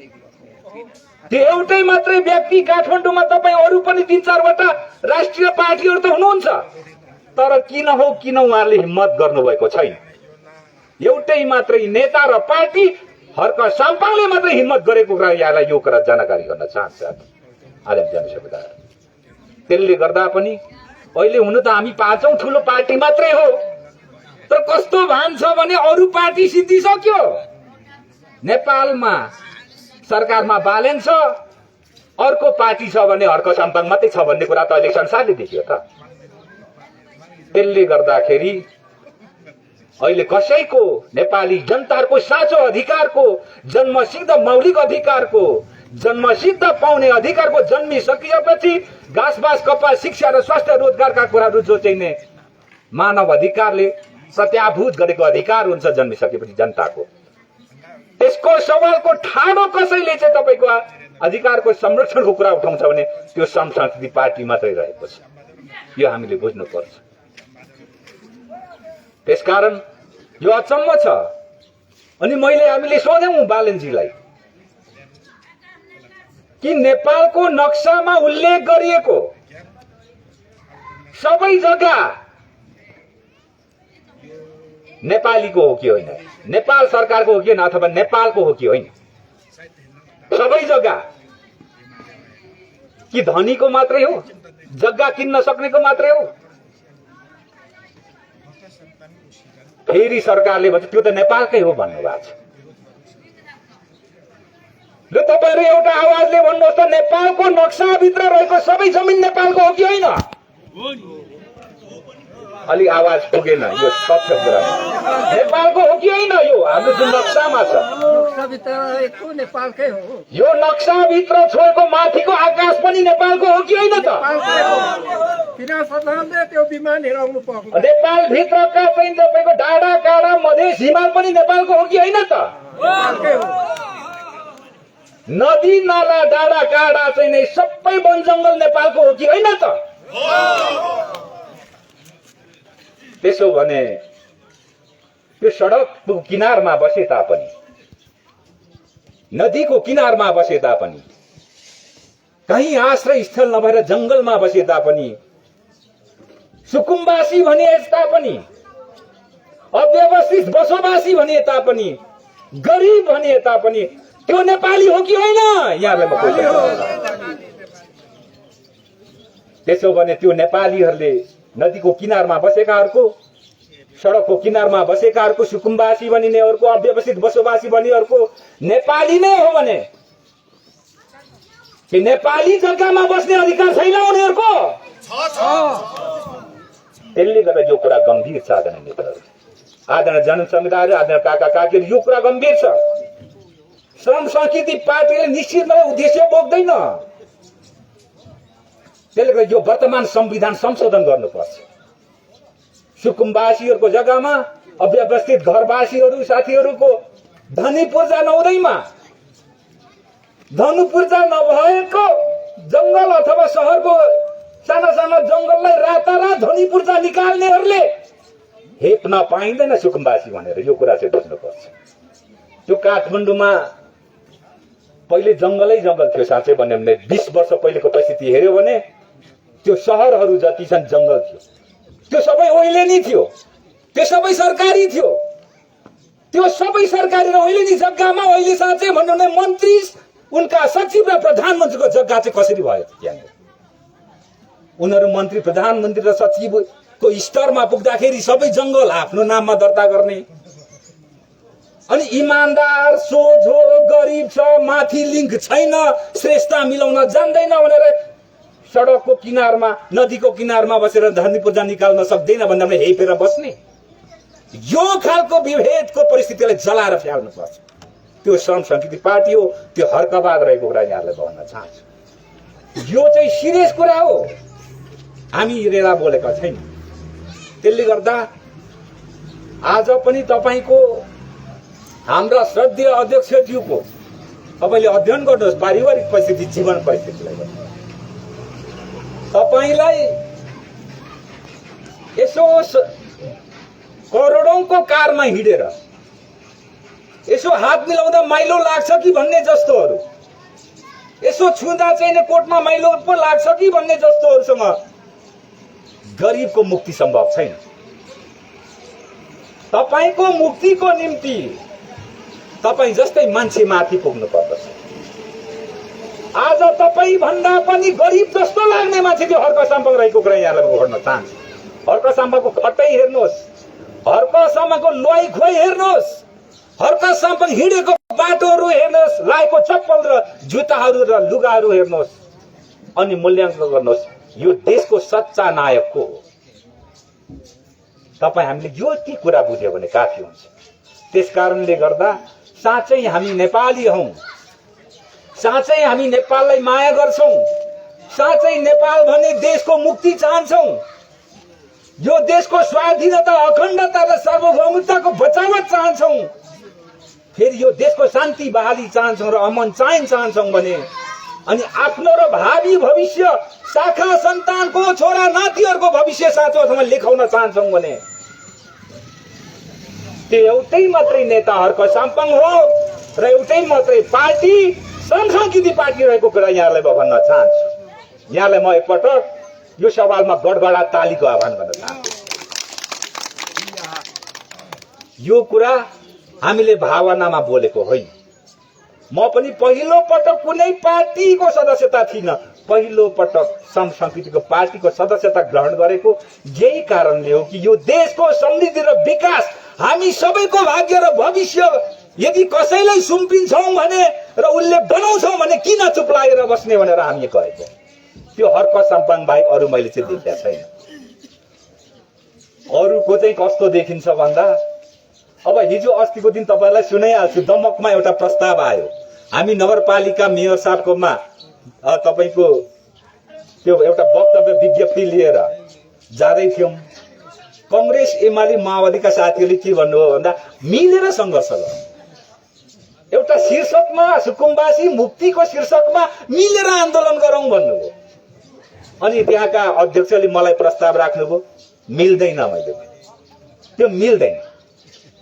त्यो एउटै मात्रै व्यक्ति काठमाडौँमा तपाईँ अरू पनि 3-4 वटा राष्ट्रिय पार्टीहरू त हुनुहुन्छ, तर किन हो किन उहाँले हिम्मत गर्नुभएको छैन। एउटै मात्रै नेता र पार्टी हर्क साम्पाङले मात्रै हिम्मत गरेको कुरा यहाँलाई यो कुरा जानकारी गर्न चाहन्छ आदरणीय जनसमुदाय। त्यसले गर्दा पनि अहिले हुनु त हामी पाँचौं ठुलो पार्टी मात्रै हो, तर कस्तो भान छ भने अरू पार्टी सिद्धिसक्यो। नेपालमा सरकारमा बालेन छ, अर्को पार्टी छ भने हर्क साम्पाङ मात्रै छ भन्ने कुरा त अहिले संसारले देखियो त। त्यसले गर्दाखेरि अहिले कसैको नेपाली जनताको साँचो अधिकारको, जन्मसिद्ध मौलिक अधिकारको, जन्मसिद्ध पाउने अधिकारको जन्मिसकेपछि घाँसबास कपास शिक्षा र स्वास्थ्य रोजगारका कुराहरू जो चाहिँ नै मानव अधिकारले सत्याभूत गरेको अधिकार हुन्छ जन्मिसकेपछि जनताको, त्यसको सवालको ठाडो कसैले चाहिँ तपाईँको अधिकारको संरक्षणको कुरा उठाउँछ भने त्यो संस्कृति पार्टी मात्रै रहेको छ। यो हामीले बुझ्नुपर्छ। त्यसकारण यो अचम्म छ। अनि हामीले सोध्यौं बालनजीलाई कि नेपालको नक्सामा उल्लेख गरिएको सबै जग्गा नेपालीको हो कि होइन, नेपाल सरकारको हो कि होइन, अथवा नेपालको हो कि होइन, सबै जग्गा कि धनीको मात्रै हो, जग्गा किन्न सक्नेको मात्रै हो? फेरि सरकारले भन्छ त्यो त नेपालकै हो भन्नुभएको छ। र तपाईहरु एउटा आवाजले भन्नुहोस् त नेपालको नक्साभित्र रहेको सबै जमिन नेपालको हो कि होइन? अलि आवाज पुगेन, यो सत्य कुरा नेपालको हो कि होइन? यो हाम्रो जुन नक्सामा छ नक्साभित्र रहेको नेपालकै हो। यो नक्साभित्र छोएको माथिको आकाश पनि नेपालको हो कि होइन त? किन सदनले त्यो विमान हेराउनु पर्यो? नेपाल भित्रका चाहिँ तपाईको डाँडा काँडा मधेस हिमाल पनि नेपालको हो कि होइन त? नेपालकै हो। नदी नाला डाँडा काँडा चाहिँ नै सबै वन जंगल नेपालको हो कि होइन त? त्यसो भने त्यो सडकको किनारमा बसे तापनि, नदीको किनारमा बसे तापनि, कहीँ आश्रय स्थल नभएर जंगलमा बसे तापनि, सुकुम्बासी भने तापनि, अव्यवस्थित बसोबासी भने तापनि, गरिब भने तापनि त्यो नेपाली हो कि होइन? यहाँले म क्वेसन। त्यसो भने त्यो नेपालीहरूले नदीको किनारमा बसेकाहरूको, सडकको किनारमा बसेकाहरूको, सुकुम्बासी भनिनेहरूको, अव्यवस्थित बसोबासी भनिनेहरूको नेपाली नै हो भने कि नेपाली जग्गामा बस्ने अधिकार छैन उनीहरूको? त्यसले गर्दा यो कुरा गम्भीर छ आदरणीय नेताहरू, आदरणीय जनसमुदायहरू, आदरणीय काका काकीहरू, यो कुरा गम्भीर छ। श्रम संस्कृति पार्टीले निश्चितमा उद्देश्य बोक्दैन। त्यसले गर्दा यो वर्तमान संविधान संशोधन गर्नुपर्छ। सुकुम्बासीहरूको जग्गामा अव्यवस्थित घरवासीहरू साथीहरूको धनी पूर्जा नहुँदैमा, धनु पूर्जा नभएको जंगल अथवा शहरको साना साना जंगललाई रातारात धनी पूर्जा निकाल्नेहरूले हेप्न पाइँदैन सुकुम्बासी भनेर। यो कुरा चाहिँ बुझ्नुपर्छ। त्यो काठमाडौँमा पहिले जंगलै जंगल थियो। साँच्चै भन्यो भने 20 वर्ष पहिलेको परिस्थिति हेर्यो भने त्यो शहरहरू जति छन् जंगल थियो। त्यो सबै ओइलेनी थियो, त्यो सबै सरकारी थियो। त्यो सबै सरकारी र ओइलेनी जग्गामा अहिले साँच्चै भन्यो भने मन्त्री, उनका सचिव र प्रधानमन्त्रीको जग्गा चाहिँ कसरी भयो त्यहाँनिर? उनीहरू मन्त्री, प्रधानमन्त्री र सचिवको स्तरमा पुग्दाखेरि सबै जंगल आफ्नो नाममा दर्ता गर्ने। अनि इमानदार, सोझो, गरिब छ, माथि लिङ्क छैन, श्रेष्ठता मिलाउन जान्दैन भनेर सडकको किनारमा, नदीको किनारमा बसेर धनी पूर्जा निकाल्न सक्दैन भन्दा पनि हेपेर बस्ने। यो खालको विभेदको परिस्थितिलाई जलाएर फ्याल्नुपर्छ। त्यो श्रम संस्कृति पार्टी हो, त्यो हर्कवाद रहेको कुरा यहाँलाई भन्न चाहन्छु। यो चाहिँ सिरियस कुरा हो, हामी रेला बोलेका छैन। त्यसले गर्दा आज पनि तपाईको, हाम्रा श्रद्धेय अध्यक्षज्यूको तपाईले अध्ययन गर्नुहोस् पारिवारिक परिस्थिति, जीवन परिस्थितिलाई। तपाईलाई यसो करोडौंको कारमा हिँडेर यसो हात मिलाउँदा माइलो लाग्छ कि भन्ने जस्तोहरू, यसो छुँदा चाहिँ कोर्टमा माइलो पो लाग्छ कि भन्ने जस्तोहरूसँग गरिबको मुक्ति सम्भव छैन। तपाईको मुक्तिको निम्ति तपाई जस्तै मान्छे माथि पुग्नु पर्दछ। आज तपाईँ भन्दा पनि गरिब जस्तो लाग्ने मान्छे त्यो हर्क साम्पाङ रहेको कुरा यहाँलाई भन्न चाहन्छु। हर्क साम्पाङको खटै हेर्नुहोस्, हर्क साम्पाङको लोहाई खोइ हेर्नुहोस्, हर्क साम्पाङ हिँडेको बाटोहरू हेर्नुहोस्, लाएको चप्पल र जुत्ताहरू र लुगाहरू हेर्नुहोस्, अनि मूल्याङ्कन गर्नुहोस्। यो देशको सच्चा नायक को हो? तपाईँ हामीले यो ती कुरा बुझ्यो भने काफी हुन्छ। त्यस कारणले गर्दा साँच्चै हामी नेपाली हौं, साँच्चै हामी नेपाललाई माया गर्छौं, साँच्चै नेपाल भने देशको मुक्ति चाहन्छौं, यो देशको स्वाधीनता, अखण्डता र सार्वभौमिकताको बचावट चाहन्छौं, फेरि यो देशको शान्ति बहाली चाहन्छौं र अमन चैन चाहन्छौं भने, अनि आफ्नो र भावी भविष्य शाखा सन्तानको छोरा नातिहरूको भविष्य साँचो अथवा लेखाउन चाहन्छौं भने त्यो एउटै मात्रै नेता हर्क साम्पाङ हो र एउटै मात्रै पार्टी संसदीय पार्टी रहेको कुरा यहाँलाई म भन्न चाहन्छु। यहाँलाई म एकपटक यो सवालमा गडगडा तालीको आह्वान गर्न चाहन्छु। यो कुरा हामीले भावनामा बोलेको होइन। म पनि पहिलो पटक कुनै पार्टीको सदस्यता थिइन, पहिलो पटक संस्कृतिको पार्टीको सदस्यता ग्रहण गरेको यही कारणले हो कि यो देशको समृद्धि र विकास, हामी सबैको भाग्य र भविष्य यदि कसैलाई सुम्पिन्छौं भने र उसले बनाउँछौं भने किन चुप लागेर बस्ने भनेर हामी गएको। त्यो हर्क साम्पाङ बाहेक अरू मैले चाहिँ देखेको छैन। अरूको चाहिँ कस्तो देखिन्छ भन्दा, अब हिजो अस्तिको दिन तपाईलाई सुनाइहाल्छु, दमकमा एउटा प्रस्ताव आयो। हामी नगरपालिका मेयर साहबकोमा तपाईको त्यो एउटा वक्तव्य विज्ञप्ति लिएर जाँदै थियौं। कांग्रेस एमाले माओवादीका साथीहरूले के भन्नुभयो भन्दा मिलेर संघर्ष गर्नु, एउटा शीर्षकमा सुकुम्बासी मुक्तिको शीर्षकमा मिलेर आन्दोलन गरौं भन्नुभयो। अनि त्यहाँका अध्यक्षले मलाई प्रस्ताव राख्नुभयो, मिल्दैन। मैले त्यो मिल्दैन,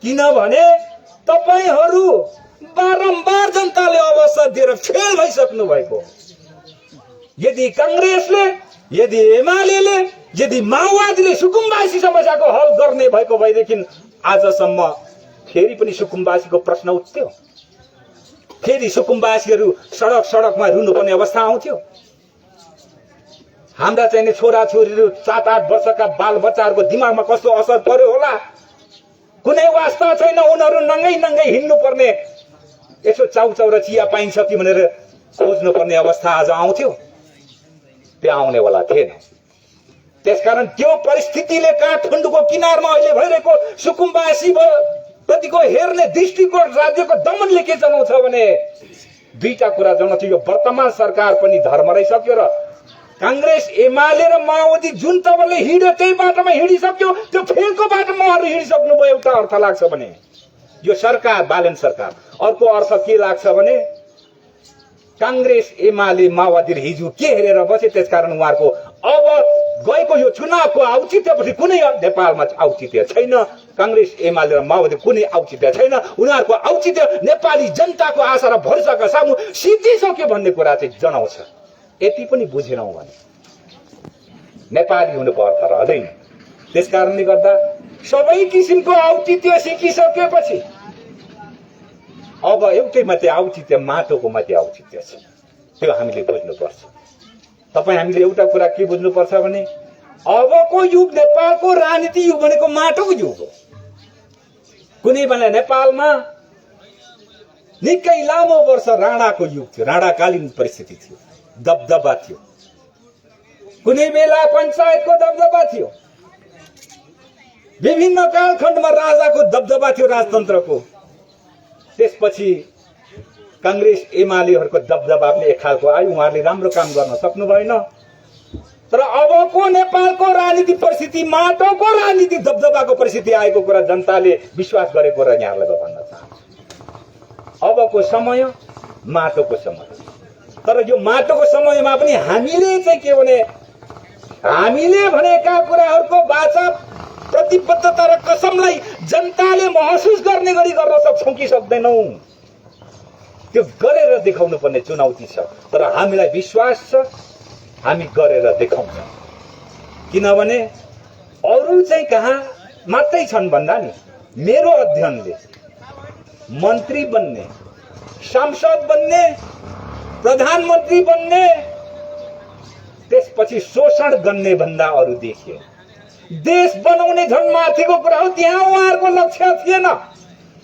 किनभने तपाईहरू बारम्बार जनताले अवसर दिएर फेल भइसक्नु भएको। यदि कांग्रेसले, यदि एमालेले, यदि माओवादीले सुकुम्बासी समस्याको हल गर्ने भएको भएदेखि आजसम्म फेरि पनि सुकुम्बासीको प्रश्न उठ्थ्यो, फेरि सुकुम्बासीहरू सडक सडकमा रुनुपर्ने अवस्था आउँथ्यो। हाम्रा चाहिने छोरा छोरीहरू 7-8 वर्षका बाल बच्चाहरूको दिमागमा कस्तो असर पर्यो होला, कुनै वास्ता छैन। उनीहरू नङ्गै नङ्गै हिँड्नु पर्ने, यसो चाउचाउ र चिया पाइन्छ कि भनेर खोज्नु पर्ने अवस्था आज आउँथ्यो, त्यो आउनेवाला थिएन। त्यसकारण त्यो परिस्थितिले काठमाडौँको किनारमा अहिले भइरहेको सुकुम्बासी प्रतिको हेर्ने दृष्टिकोण राज्यको दमनले के जनाउँछ भने दुईटा कुरा जनाउँछ। यो वर्तमान सरकार पनि धर्म रहिसक्यो र कांग्रेस एमाले र माओवादी जुन तवरले हिँड्यो त्यही बाटोमा हिँडिसक्यो, त्यो फेलको बाटोमा उहाँहरू हिँडिसक्नु भयो। एउटा अर्थ लाग्छ भने यो सरकार ब्यालेन्स सरकार, अर्को अर्थ के लाग्छ भने कांग्रेस एमाले माओवादी हिजो के हेरेर बसे, त्यसकारण उहाँहरूको अब गएको यो चुनावको औचित्यपछि कुनै नेपालमा औचित्य छैन। कांग्रेस एमाले र माओवादी कुनै औचित्य छैन। उनीहरूको औचित्य नेपाली जनताको आशा र भरोसाका सामु सिद्धिसक्यो भन्ने कुरा चाहिँ जनाउँछ। यति पनि बुझेनौं भने नेपाली हुनुको अर्थ रहँदैन। त्यसकारणले गर्दा सबै किसिमको औचित्य सिकिसकेपछि अब एउटै मात्रै औचित्य, माटोको मात्रै औचित्य छ, त्यो हामीले बुझ्नुपर्छ। तपाईँ हामीले एउटा कुरा के बुझ्नुपर्छ भने अबको युग नेपालको राजनीति युग भनेको माटोको युग हो। कुनै बेला नेपालमा निकै लामो वर्ष राणाको युग थियो, राणाकालीन परिस्थिति थियो, दबदबा थियो। कुनै बेला पञ्चायतको दबदबा थियो, विभिन्न कालखण्डमा राजाको दबदबा थियो राजतन्त्रको। त्यसपछि कांग्रेस एमालेहरूको दबदबाले एक खालको आयो, उहाँहरूले राम्रो काम गर्न सक्नु भएन। तर अबको नेपालको राजनीति परिस्थिति माटोको राजनीति दबदबाको परिस्थिति आएको कुरा जनताले विश्वास गरेको र यहाँलाई भन्न चाहन्छु। अबको समय माटोको समय, तर यो माटोको समयमा पनि हामीले चाहिँ के भने हामीले भनेका कुराहरूको वाचा, प्रतिबद्धता र कसमलाई जनताले महसुस गर्ने गरी गर्न सक्छौं कि सक्दैनौं, त्यो गरेर देखाउनु पर्ने चुनौती छ। तर हामीलाई विश्वास छ हामी गरेर देखाउँछौं। किनभने अरू चाहिँ कहाँ मात्रै छन् भन्दा नि मेरो अध्ययनले मन्त्री बन्ने, सांसद बन्ने प्रधानमन्त्री बन्ने त्यसपछि शोषण गर्ने भन्दा अरू देखियो। देश बनाउने झन् माथिको कुरा हो, त्यहाँ उहाँहरूको लक्ष्य थिएन,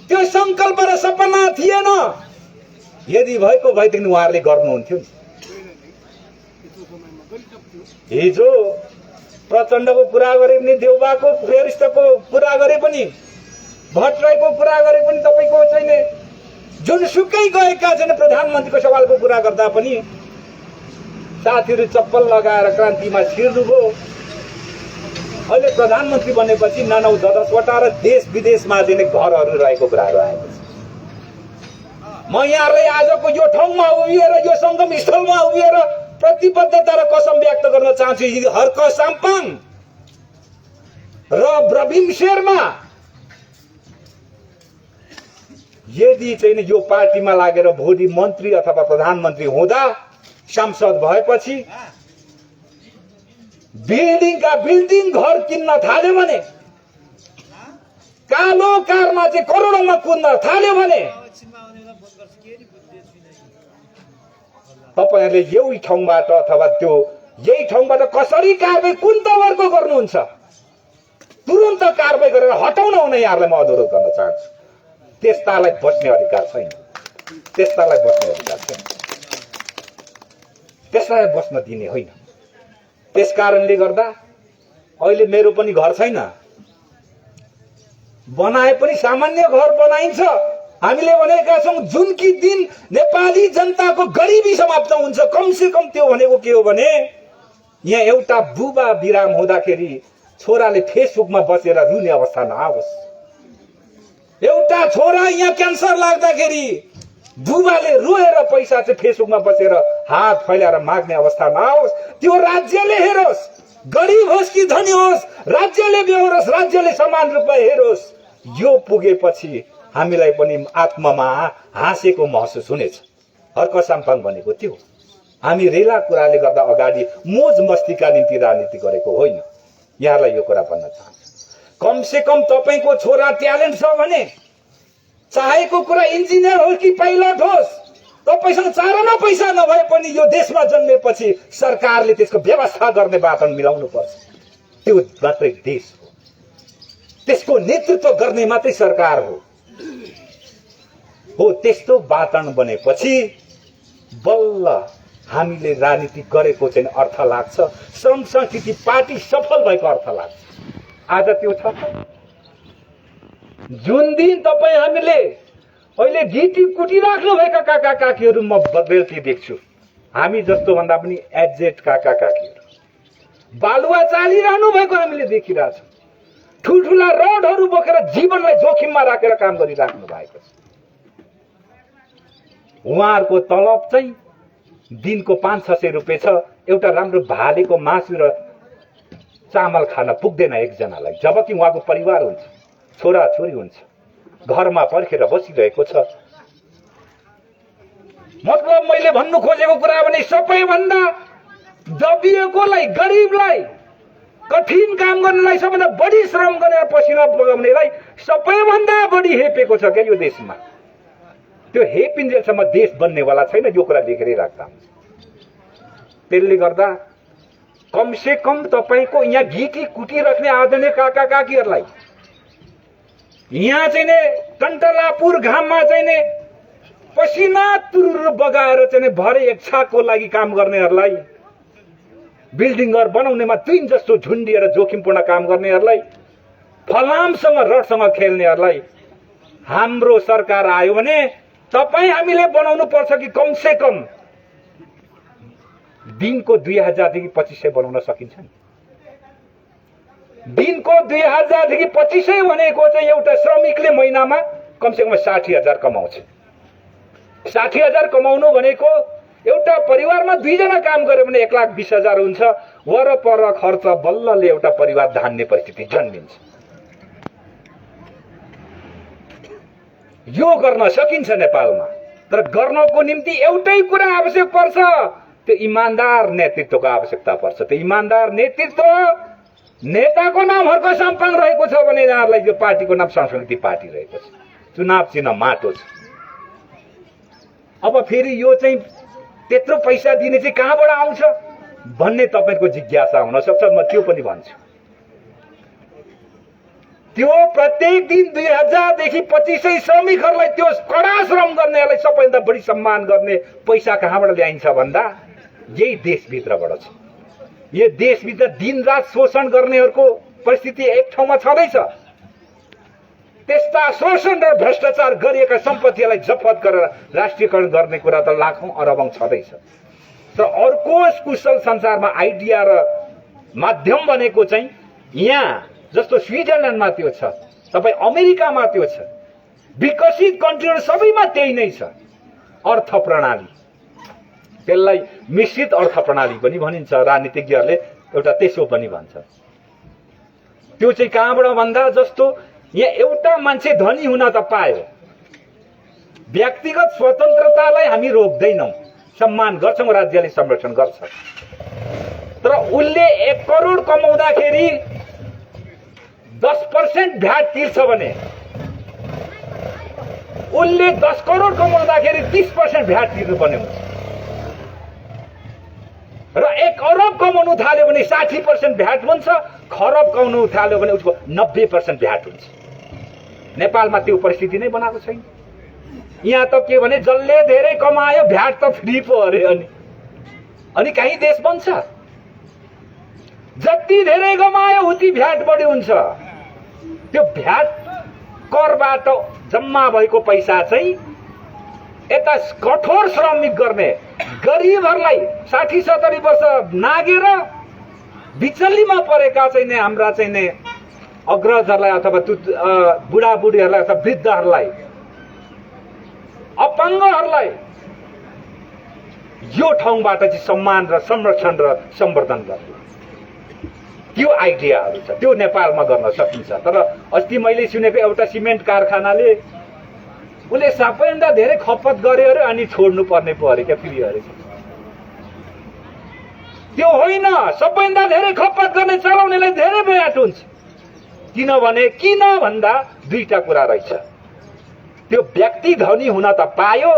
त्यो संकल्प र सपना थिएन। यदि भएको भएदेखि उहाँहरूले गर्नुहुन्थ्यो। हिजो प्रचण्डको कुरा गरे पनि, देउबाको फेरिस्टको कुरा गरे पनि, भट्टराईको कुरा गरे पनि, तपाईँको चाहिँ जुनसुकै गएका छन् प्रधानमन्त्रीको सवालको कुरा गर्दा पनि साथीहरू चप्पल लगाएर क्रान्तिमा छिर्नुभयो। अहिले प्रधानमन्त्री बनेपछि 9-10वटा र देश विदेशमा चाहिँ घरहरू रहेको कुराहरू आएको छ। म यहाँलाई आजको यो ठाउँमा उभिएर, यो संगम स्थलमा उभिएर प्रतिबद्धता र कसम व्यक्त गर्न चाहन्छु। हर्क साम्पाङ र प्रवीण शेर्मा यदि चाहिँ यो पार्टीमा लागेर भोलि मन्त्री अथवा प्रधानमन्त्री हुँदा, सांसद भएपछि बिल्डिङ घर किन्न थाल्यो भने, कालो कारमा चाहिँ करोडौंमा कुद्न थाल्यो भने तपाईहरुले यही ठाउँबाट अथवा त्यो यही ठाउँबाट कसरी कारबाही कुन तवरको गर्नुहुन्छ, तुरुन्त कारबाही गरेर हटाउन हुने यहाँलाई म अनुरोध गर्न चाहन्छु। त्यस्तालाई बस्ने अधिकार छैन, त्यस्तालाई बस्ने अधिकार छैन, त्यसलाई बस्न दिने होइन। त्यसकारणले गर्दा अहिले मेरो पनि घर छैन, बनाए पनि सामान्य घर बनाइन्छ। हामीले भनेका छौं जुनकी दिन नेपाली जनताको गरिबी समाप्त हुन्छ, कमसे कम त्यो भनेको के हो भने यहाँ एउटा बुबा बिराम हुँदाखेरि छोराले फेसबुकमा बसेर रुने अवस्था नआओस्, एउटा छोरा यहाँ क्यान्सर लाग्दाखेरि बुबाले रोएर पैसा चाहिँ फेसबुकमा बसेर हात फैलाएर माग्ने अवस्था नआओस्। त्यो राज्यले हेरोस्, गरिब होस् कि धनी होस्, राज्यले बेहोरोस्, राज्यले समान रूपमा हेरोस्। यो पुगेपछि हामीलाई पनि आत्मामा हाँसेको महसुस हुनेछ। हर्क साम्पाङ भनेको त्यो हामी रेला कुराले गर्दा अगाडि मोज मस्तीका निम्ति राजनीति गरेको होइन। यहाँलाई यो कुरा भन्न चाहन्छु, कमसे कम तपाईको छोरा ट्यालेन्ट छ भने, चाहेको कुरा इन्जिनियर होस् कि पाइलट होस्, तपाईसँग चारना पैसा नभए पनि यो देशमा जन्मेपछि सरकारले त्यसको व्यवस्था गर्ने वातावरण मिलाउनु पर्छ। त्यो मात्रै देश हो, त्यसको नेतृत्व गर्ने मात्रै सरकार हो। त्यस्तो वातावरण बनेपछि बल्ल हामीले राजनीति गरेको चाहिँ अर्थ लाग्छ, श्रम संस्कृति पार्टी सफल भएको अर्थ लाग्छ। आज त्यो छ जुन दिन तपाई हामीले अहिले गिटी कुटिराख्नु भएका काका काकीहरू म बदलती देख्छु। हामी जस्तो भन्दा पनि एजेड काका काकीहरू बालुवा चालिरहनु भएको हामीले देखिरहेछौँ। ठुलठुला रडहरू बोकेर जीवनलाई जोखिममा राखेर काम गरिराख्नु भएको छ। उहाँहरूको तलब चाहिँ दिनको 500-600 रुपियाँ छ। एउटा राम्रो भालेको मासु र चामल खान पुग्दैन एकजनालाई, जबकि उहाँको परिवार हुन्छ, छोरा छोरी हुन्छ, घरमा पर्खेर बसिरहेको छ। मतलब मैले भन्नु खोजेको कुरा भने सबैभन्दा दबिएकोलाई, गरिबलाई, कठिन काम गर्नेलाई, सबैभन्दा बढी श्रम गरेर पसिना बगाउनेलाई सबैभन्दा बढी हेपेको छ क्या यो देशमा। त्यो हेपिन्जेलसम्म देश बन्नेवाला छैन, यो कुरा देखेरै राख्दा हुन्छ। त्यसले गर्दा कमसे कम तपाईको यहाँ गिटी कुटिराख्ने आदरणीय काका काकीहरूलाई, यहाँ चाहिँ कन्टलापुर घाममा चाहिँ पसिना तुरुरु बगाएर चाहिँ भरे एक छाकको लागि काम गर्नेहरूलाई, बिल्डिङ घर बनाउनेमा तीन जस्तो झुन्डिएर जोखिमपूर्ण काम गर्नेहरूलाई, फलामसँग रडसँग खेल्नेहरूलाई हाम्रो सरकार आयो भने तपाई हामीले बनाउनु पर्छ कि कमसे कम दिनको 2000 देखि 2500 बनाउन सकिन्छ नि। दिनको 2000 देखि 2500 भनेको चाहिँ एउटा श्रमिकले महिनामा कमसे कम 60,000 कमाउँछ। 60,000 कमाउनु भनेको एउटा परिवारमा 2 जना काम गर्यो भने 1,20,000 हुन्छ। वरपर खर्च बल्लले एउटा परिवार धान्ने परिस्थिति जन्मिन्छ। यो गर्न सकिन्छ नेपालमा, तर गर्नको निम्ति एउटै कुरा आवश्यक पर्छ, त्यो इमानदार नेतृत्वको आवश्यकता पर्छ। त्यो इमानदार नेतृत्व, नेताको नाम हर्क साम्पाङ रहेको छ भने यहाँहरूलाई यो पार्टीको नाम संस्कृति पार्टी रहेको छ, चुनाव चिन्ह माटो छ। अब फेरि यो चाहिँ त्यत्रो पैसा दिने चाहिँ कहाँबाट आउँछ भन्ने तपाईको जिज्ञासा हुन सक्छ। म त्यो पनि भन्छु। त्यो प्रत्येक दिन 2000 देखि 2500 श्रमिकहरूलाई त्यो कडा श्रम गर्नेहरूलाई सबैभन्दा बढी सम्मान गर्ने पैसा कहाँबाट ल्याइन्छ भन्दा यही देशभित्रबाट छ। यो देशभित्र दिनरात शोषण गर्नेहरूको परिस्थिति एक ठाउँमा छँदैछ। त्यस्ता शोषण र भ्रष्टाचार गरिएका सम्पत्तिलाई जफत गरेर राष्ट्रियकरण गर्ने कुरा त लाखौं अरबौं छँदैछ। तर अर्को कुशल संसारमा आइडिया र माध्यम बनेको चाहिँ यहाँ जस्तो स्विजरल्यान्डमा त्यो छ, तपाईँ अमेरिकामा त्यो छ, विकसित कन्ट्रीहरू सबैमा त्यही नै छ। अर्थ प्रणाली, त्यसलाई मिश्रित अर्थ प्रणाली पनि भनिन्छ। राजनीतिज्ञहरूले एउटा त्यसो पनि भन्छ। त्यो चाहिँ कहाँबाट भन्दा जस्तो यहाँ एउटा मान्छे धनी हुन त पायो, व्यक्तिगत स्वतन्त्रतालाई हामी रोक्दैनौं, सम्मान गर्छौं, राज्यले संरक्षण गर्छ। तर उसले 1 करोड कमाउँदाखेरि 10% भ्याट तिर्छ भने उसले 10 करोड कमाउँदाखेरि 30% भ्याट तिर्नुपर्ने हुन्छ। र 1 अरब कमाउनु थाल्यो भने 60% भ्याट हुन्छ, खरब कमाउनु थाल्यो भने उसको 90% भ्याट हुन्छ। नेपालमा त्यो परिस्थिति नै बनाएको छैन। यहाँ त के भने जसले धेरै कमायो भ्याट त फ्री पो अरे, अनि कहीँ देश बन्छ। जति धेरै कमायो उति भ्याट बढी हुन्छ। त्यो भ्याट करबाट जम्मा भएको पैसा चाहिँ यता कठोर श्रमिक गर्ने गरिबहरूलाई 60-70 वर्ष नागेर बिचल्लीमा परेका चाहिँ हाम्रा चाहिँ नि अग्रजहरूलाई अथवा बुढाबुढीहरूलाई अथवा वृद्धहरूलाई, अपाङ्गहरूलाई यो ठाउँबाट चाहिँ सम्मान र संरक्षण र सम्वर्धन गर्ने त्यो आइडियाहरू छ। त्यो नेपालमा गर्न सकिन्छ। तर अस्ति मैले सुनेको एउटा सिमेन्ट कारखानाले उसले सबैभन्दा धेरै खपत गर्यो अरे अनि छोड्नु पर्ने पो अरे, क्या फेरि अरे। त्यो होइन, सबैभन्दा धेरै खपत गर्ने चलाउनेलाई धेरै भ्याट हुन्छ। किनभने किन भन्दा दुईटा कुरा रहेछ। त्यो व्यक्ति धनी हुन त पायो,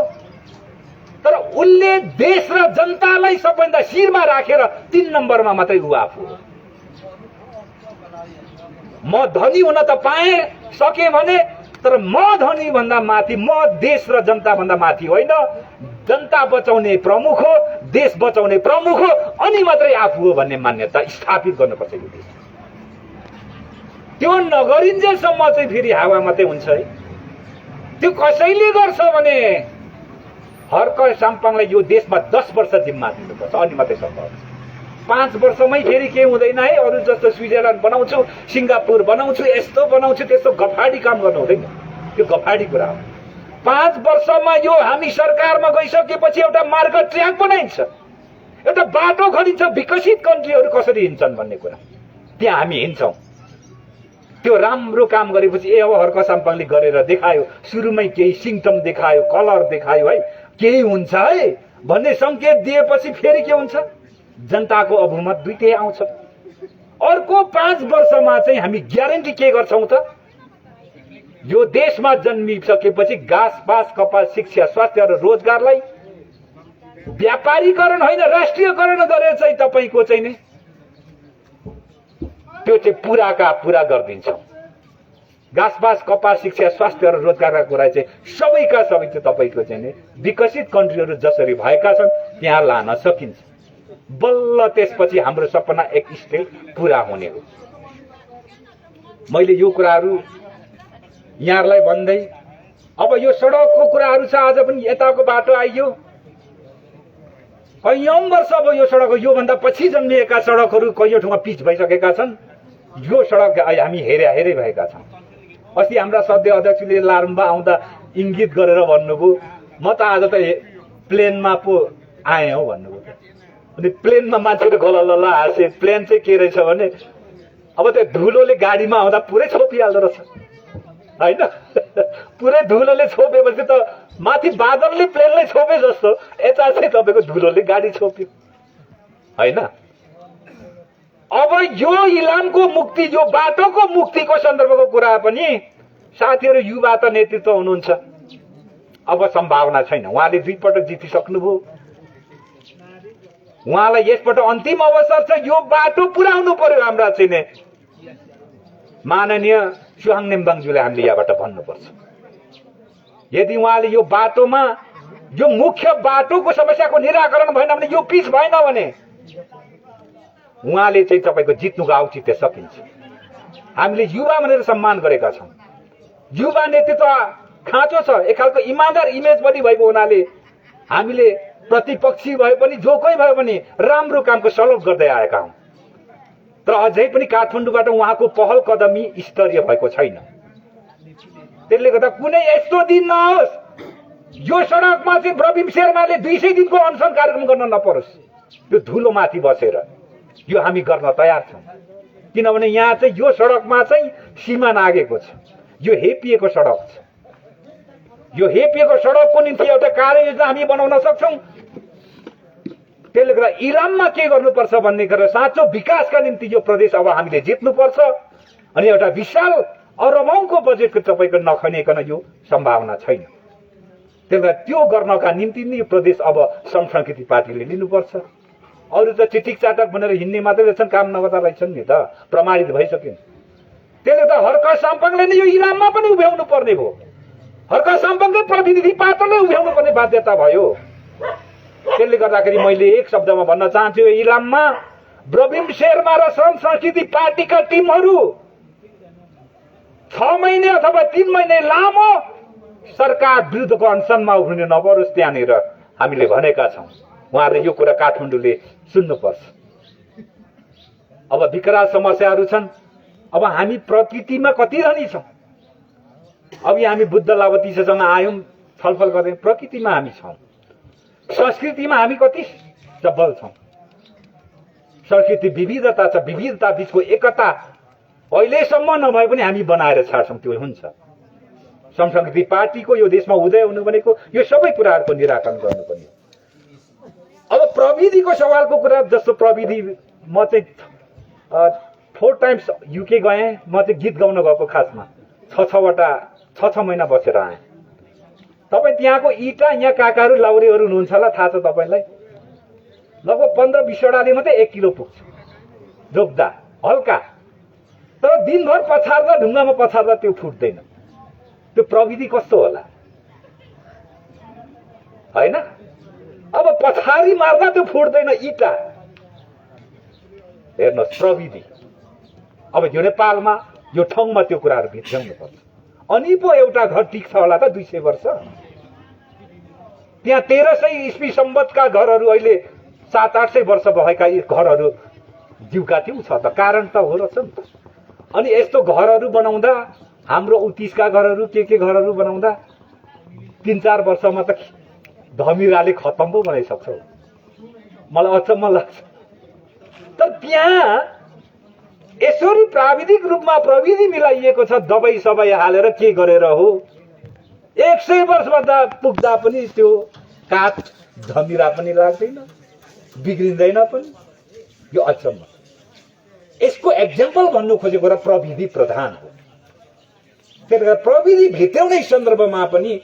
तर उसले देश र जनतालाई सबैभन्दा शिरमा राखेर 3 नम्बरमा मात्रै उ आफू हो। म धनी हुन त पाएँ सके भने, तर म धनी भन्दा माथि, म देश र जनता भन्दा माथि होइन। जनता बचाउने प्रमुख हो, देश बचाउने प्रमुख हो, अनि मात्रै आफू हो भन्ने मान्यता स्थापित गर्नुपर्छ यो देश। त्यो नगरिन्जेलसम्म चाहिँ फेरि हावा मात्रै हुन्छ है। त्यो कसैले गर्छ भने हर्क साम्पाङलाई यो देशमा 10 वर्ष जिम्मा दिनुपर्छ, अनि मात्रै सफल हुन्छ। 5 वर्षमै फेरि के हुँदैन है। अरू जस्तो स्विजरल्यान्ड बनाउँछु, सिङ्गापुर बनाउँछु, यस्तो बनाउँछु, त्यस्तो गफाडी काम गर्नु हुँदैन। त्यो गफाडी कुरा हो। 5 वर्षमा यो हामी सरकारमा गइसकेपछि एउटा मार्ग ट्र्याक बनाइन्छ, एउटा बाटो खनिन्छ, विकसित कन्ट्रीहरू कसरी हिँड्छन् भन्ने कुरा त्यहाँ हामी हिँड्छौँ। त्यो राम्रो काम गरेपछि अब हर्क साम्पाङले गरेर देखायो, सुरुमै केही सिम्पटम देखायो, कलर देखायो है, केही हुन्छ है भन्ने संकेत दिएपछि फेरि के हुन्छ, जनताको अबहुमत दुईटै आउँछ। अर्को 5 वर्षमा चाहिँ हामी ग्यारेन्टी के गर्छौं त, यो देशमा जन्मिसकेपछि घाँस बास कपास शिक्षा स्वास्थ्य र रोजगारलाई व्यापारीकरण होइन राष्ट्रियकरण गरेर चाहिँ तपाईको चाहिँ नि त्यो चाहिँ पुराका पुरा गरिदिन्छौं। घाँस बास कपास शिक्षा स्वास्थ्य र रोजगारका कुरा चाहिँ सबैका सबै चाहिँ तपाईको चाहिँ नि विकसित कन्ट्रीहरू जसरी भएका छन् त्यहाँ लान सकिन्छ। बल्ल त्यसपछि हाम्रो सपना एक स्टेट पूरा हुने हो। मैले यो कुराहरू यहाँहरूलाई भन्दै, अब यो सडकको कुराहरू छ, आज पनि यताको बाटो आइयो, कैयौं वर्ष अब यो सडक, योभन्दा पछि जन्मिएका सडकहरू कैयौं ठाउँमा पिच भइसकेका छन्। यो सडक हामी हेरे भएका छौँ। अस्ति हाम्रा सदस्य अध्यक्षले लारुम्बा आउँदा इङ्गित गरेर भन्नुभयो, म त आज त प्लेनमा पो आएँ हौ भन्नुभयो। अनि प्लेनमा मान्छेले गलल हाँसे। प्लेन चाहिँ के रहेछ भने अब त्यो धुलोले गाडीमा आउँदा पुरै छोपिहाल्दो रहेछ होइन। पुरै धुलोले छोपेपछि त माथि बादलले प्लेनलाई छोपे जस्तो यता चाहिँ तपाईँको धुलोले गाडी छोप्यो होइन। अब यो इलामको मुक्ति, यो बाटोको मुक्तिको सन्दर्भको कुरा पनि साथीहरू युवा त नेतृत्व हुनुहुन्छ, अब सम्भावना छैन। उहाँले 2 पटक जितिसक्नुभयो, उहाँलाई यसबाट अन्तिम अवसर छ, यो बाटो पुर्याउनु पर्यो। हाम्रा चाहिँ माननीय सुहाङ नेम्बाङज्यूले हामीले यहाँबाट भन्नुपर्छ। यदि उहाँले यो बाटोमा यो मुख्य बाटोको समस्याको निराकरण भएन भने, यो पिच भएन भने उहाँले चाहिँ तपाईँको जित्नुको औचित्य सकिन्छ। हामीले युवा भनेर सम्मान गरेका छौँ। युवा नेतृत्व खाँचो छ, एक खालको इमान्दार इमेज पनि भएको हुनाले हामीले प्रतिपक्षी भए पनि जो कोही भए पनि राम्रो कामको सलोट गर्दै आएका हौँ। तर अझै पनि काठमाडौँबाट उहाँको पहल कदमी स्तरीय भएको छैन। त्यसले गर्दा कुनै यस्तो दिन नहोस् यो सडकमा चाहिँ प्रवीण शेर्माले 200 दिनको अनसन कार्यक्रम गर्न नपरोस्। त्यो धुलो माथि बसेर यो हामी गर्न तयार छौँ। किनभने यहाँ चाहिँ यो सडकमा चाहिँ सीमा नागेको छ। यो हेपिएको सडक छ। यो हेपिएको सडकको निम्ति एउटा कार्ययोजना हामी बनाउन सक्छौँ। त्यसले गर्दा इलाममा के गर्नुपर्छ भन्ने गरेर साँचो विकासका निम्ति यो प्रदेश अब हामीले जित्नुपर्छ। अनि एउटा विशाल अरबौंको बजेटको तपाईँको नखनिकन यो सम्भावना छैन। त्यसले गर्दा त्यो गर्नका निम्ति नै यो प्रदेश अब संस्कृति पार्टीले लिनुपर्छ। अरू त चिटिक चाटक भनेर हिँड्ने मात्रै रहेछन्, काम नगर्दा रहेछन् नि त, प्रमाणित भइसक्यो। त्यसले त हर्क साम्पाङले नै यो इलाममा पनि उभ्याउनु पर्ने भयो। हर्क साम्पाङकै प्रतिनिधि पात्रले उभ्याउनु पर्ने बाध्यता भयो। त्यसले गर्दाखेरि मैले एक शब्दमा भन्न चाहन्छु, यो इलाममा प्रवीण शेर्मा र श्रम संस्कृति पार्टीका टिमहरू 6 महिने अथवा 3 महिने लामो सरकार विरुद्धको अनसनमा उभिनु नपरोस्, त्यहाँनिर हामीले भनेका छौँ। उहाँहरूले यो कुरा काठमाडौँले सुन्नुपर्छ। अब विकराल समस्याहरू छन्। अब हामी प्रकृतिमा कति धनी छौँ। अब हामी बुद्ध लावतीसँग आयौँ, छलफल गर्दै प्रकृतिमा हामी छौँ। संस्कृतिमा हामी कति सबल छौँ। संस्कृति विविधता छ, विविधता बिचको एकता अहिलेसम्म नभए पनि हामी बनाएर छाड्छौँ। त्यो हुन्छ संस्कृति पार्टीको यो देशमा उदय हुनु भनेको यो सबै कुराहरूको निराकरण गर्नुपर्ने। अब प्रविधिको सवालको कुरा, जस्तो प्रविधि म चाहिँ 4 टाइम्स युके गएँ। म चाहिँ गीत गाउन गएको, खासमा 6 महिना बसेर आएँ। तपाईँ त्यहाँको इँटा, यहाँ काकाहरू लाउरेहरू हुनुहुन्छ होला, थाहा छ तपाईँलाई। लगभग 15-20 वटाले मात्रै 1 किलो पुग्छ जोग्दा, हल्का। तर दिनभर पछार्दा, ढुङ्गामा पछार्दा त्यो फुट्दैन। त्यो प्रविधि कस्तो होला होइन? अब पछारी मार्दा त्यो फुट्दैन इँटा। हेर्नुहोस् प्रविधि। अब यो नेपालमा यो ठाउँमा त्यो कुराहरू भित्र्याउनु पर्छ। अनि पो एउटा घर टिक्छ होला त 200 वर्ष। त्यहाँ 1300 ईस्वी सम्बतका घरहरू अहिले 700-800 वर्ष भएका घरहरू जिउका थिउ छ त। कारण त हो रहेछ नि त। अनि यस्तो घरहरू बनाउँदा, हाम्रो 29का घरहरू के घरहरू बनाउँदा 3-4 वर्षमा त धमिराले खत्तम पो बनाइसक्छ। मलाई अचम्म लाग्छ। तर त्यहाँ यसरी प्राविधिक रूपमा प्रविधि मिलाइएको छ, दबाई सबै हालेर के गरेर हो 100 वर्षभन्दा पुग्दा पनि त्यो काठ धमिरा पनि लाग्दैन, बिग्रिँदैन पनि। यो अचम्म। यसको एक्जाम्पल भन्नु खोजेको र प्रविधि प्रधान हो। त्यसले गर्दा प्रविधि भित्राउने सन्दर्भमा पनि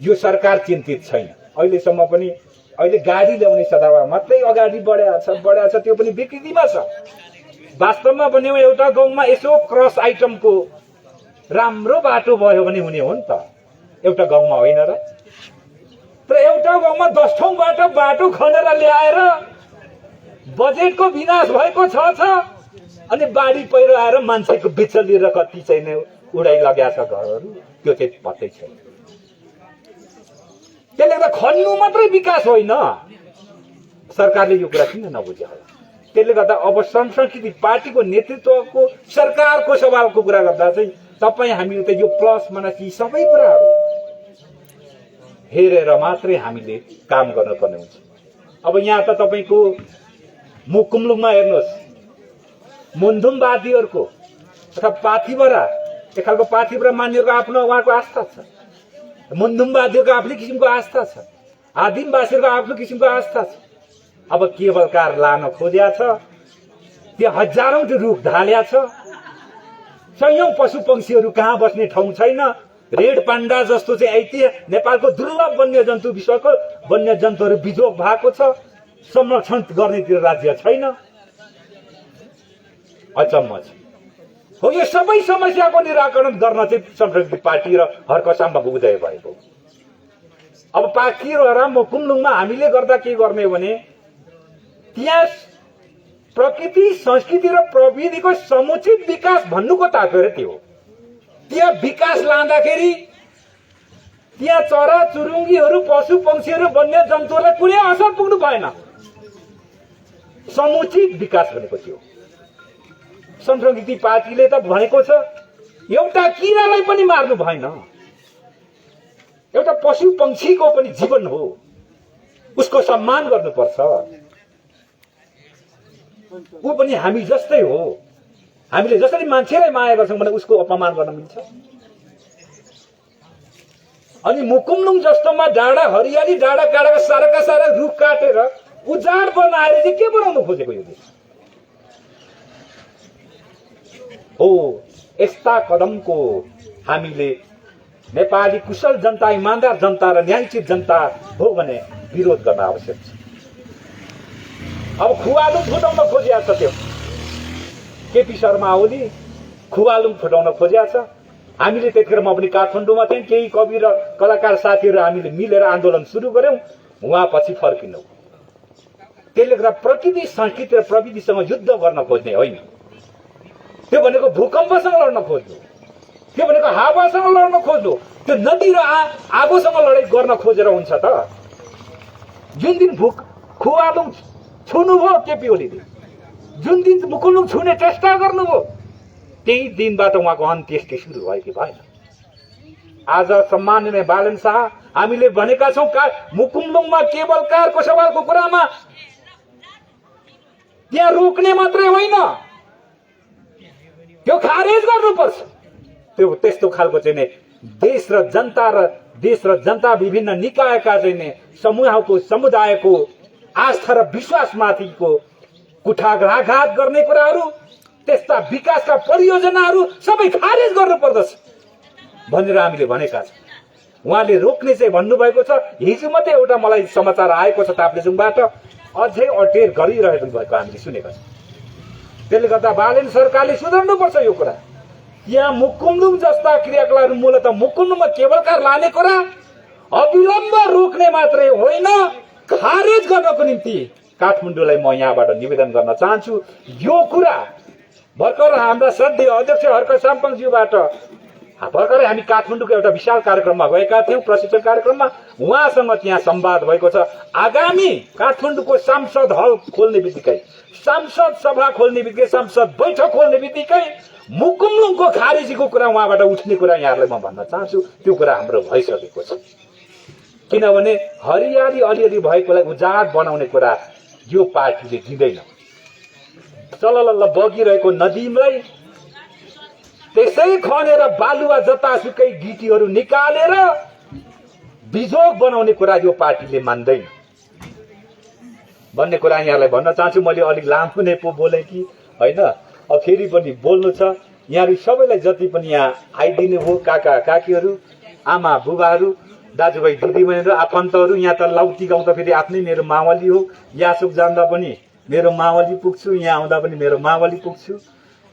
यो सरकार चिन्तित छैन अहिलेसम्म पनि। अहिले गाडी ल्याउने सदावा मात्रै अगाडि बढेको छ, त्यो पनि विकृतिमा छ। वास्तवमा भने एउटा गाउँमा यसो क्रस आइटमको राम्रो बाटो भयो भने हुने हो नि त, एउटा गाउँमा होइन र। तर एउटा गाउँमा 10 ठाउँबाट बाटो खनेर ल्याएर बजेटको विनाश भएको छ। अनि बाढी पहिरो आएर मान्छेको बिचली र कति चाहिँ उडाइ लगेको छ घरहरू, त्यो चाहिँ पत्तै छैन। त्यसले गर्दा खन्नु मात्रै विकास होइन। सरकारले यो कुरा किन नबुझ्यो होला? त्यसले गर्दा अब संस्कृति पार्टीको नेतृत्वको सरकारको सवालको कुरा गर्दा चाहिँ तपाईँ हामीले त यो प्लस माइनस सबै कुराहरू हेरेर मात्रै हामीले काम गर्नुपर्ने हुन्छ। अब यहाँ त तपाईँको मुकुमलुङमा हेर्नुहोस्, मुन्धुमवादीहरूको अथवा पाथिभरा, एक खालको पाथिभरा मान्नेहरूको आफ्नो उहाँको आस्था छ, मुन्धुमवादीहरूको आफ्नै किसिमको आस्था छ, आदिमवासीहरूको आफ्नो किसिमको आस्था छ। अब केबल कार लान खोज्या छ, त्यो हजारौं रुख ढाल्या छ, सयौं पशु पंक्षीहरू कहाँ बस्ने ठाउँ छैन। रेड पाण्डा जस्तो चाहिँ ऐतिह्य नेपालको दुर्लभ वन्यजन्तु, विश्वको वन्यजन्तुहरू बिजोग भएको छ। संरक्षण गर्नेतिर राज्य छैन। अचम्म छ। हो यो सबै समस्याको निराकरण गर्न चाहिँ संस्कृति पार्टी र हर्कसाम्बको उदय भएको। अब पाकी र मुकुमलुङमा हामीले गर्दा के गर्ने भने त्यहाँ प्रकृति संस्कृति र प्रविधिको समुचित विकास भन्नुको तात्पर्य त्यो हो। त्यहाँ विकास लाँदाखेरि त्यहाँ चरा चुरुङ्गीहरू पशु पक्षीहरू वन्य जन्तुहरूलाई कुनै असर पुग्नु भएन। समुचित विकास भनेको थियो। संस्कृति पार्टीले त भनेको छ एउटा किरालाई पनि मार्नु भएन, एउटा पशु पंक्षीको पनि जीवन हो, उसको सम्मान गर्नुपर्छ। ऊ पनि हामी जस्तै हो। हामीले जसरी मान्छेलाई माया गर्छौं भने उसको अपमान गर्न मिल्छ? अनि मुकुमलुङ जस्तोमा डाँडा हरियाली डाँडा काँडाका सारा रुख काटेर उजाड बनाएर चाहिँ के बनाउनु खोजेको यो देश हो? यस्ता कदमको हामीले नेपाली कुशल जनता, इमानदार जनता र न्यायचित जनता हो भने विरोध गर्न आवश्यक छ। अब खुवालुङ फुटाउन खोजिया छ त्यो केपी शर्मा ओली खुवालुङ फुटाउन खोजिया छ। हामीले त्यतिखेर म पनि काठमाडौँमा थिएँ, केही कवि र कलाकार साथीहरू हामीले मिलेर आन्दोलन सुरु गर्यौं। उहाँ पछि फर्किनु। त्यसले गर्दा प्रकृति संस्कृति र प्रविधिसँग युद्ध गर्न खोज्ने होइन। त्यो भनेको भूकम्पसँग लड्न खोज्नु, त्यो भनेको हावासँग लड्न खोज्नु, त्यो नदी र आगोसँग लडाई गर्न खोजेर हुन्छ त? जुन दिन खुवालुङ छुनुभयो केपी ओलीले, जुन दिन मुकुमलुङ छुने चेष्टा गर्नुभयो, त्यही दिनबाट उहाँको अन्त्येष्टि सुरु भयो कि भएन? आज सम्माननीय बालन शाह हामीले भनेका छौं मुकुमलुङमा केवल कारको सवालको कुरामा त्यहाँ रोक्ने मात्रै होइन, त्यो खारेज गर्नुपर्छ। त्यो त्यस्तो खालको चाहिँ देश र जनता विभिन्न निकायका चाहिँ समूहको समुदायको आस्था र विश्वासमाथिको कुठाराघात गर्ने कुराहरू, त्यस्ता विकासका परियोजनाहरू सबै खारेज गर्नुपर्दछ भनेर हामीले भनेका छौं। उहाँले रोक्ने चाहिँ भन्नुभएको छ। हिजो मात्रै एउटा मलाई समाचार आएको छ ताप्लेजुङबाट, अझै अटेर गरिरहेको भएको हामीले सुनेका छौं। त्यसले गर्दा बालेन सरकारले सुधार्नुपर्छ यो कुरा। यहाँ मुकुमलुङ जस्ता क्रियाकलापहरू मूलतः मुकुमलुङमा केवल कार लाने कुरा अविलम्ब रोक्ने मात्रै होइन, खारेज गर्नको निम्ति काठमाडौँलाई म यहाँबाट निवेदन गर्न चाहन्छु। यो कुरा भर्खर हाम्रा श्रद्धेय अध्यक्ष हर्क साम्पाङज्यूबाट भर्खरै हामी काठमाडौँको एउटा विशाल कार्यक्रममा गएका थियौं, प्रशिक्षण कार्यक्रममा। उहाँसँग त्यहाँ संवाद भएको छ। आगामी काठमाडौँको सांसद हल खोल्ने बित्तिकै, सांसद सभा खोल्ने बित्तिकै, सांसद बैठक खोल्ने बित्तिकै मुकुमलुङको खारेजीको कुरा उहाँबाट उठ्ने कुरा यहाँहरूलाई म भन्न चाहन्छु। त्यो कुरा हाम्रो भइसकेको छ। किनभने हरियाली अलिअलि भएकोलाई उजाड बनाउने कुरा यो पार्टीले दिँदैन। चललल्ल बगिरहेको नदीलाई त्यसै खनेर बालुवा जतासुकै गिटीहरू निकालेर बिजोग बनाउने कुरा यो पार्टीले मान्दैन भन्ने कुरा यहाँलाई भन्न चाहन्छु। मैले अलिक लामो नै पो बोले कि होइन, अब फेरि पनि बोल्नु छ। यहाँहरू सबैलाई जति पनि यहाँ आइदिनु हो, काका काकीहरू, आमा बुबाहरू, दाजुभाइ दिदीबहिनीहरू, आफन्तहरू, यहाँ त लाउती गाउँ त फेरि आफ्नै मेरो मावली हो। यासुक जाँदा पनि मेरो मावली पुग्छु, यहाँ आउँदा पनि मेरो मावली पुग्छु।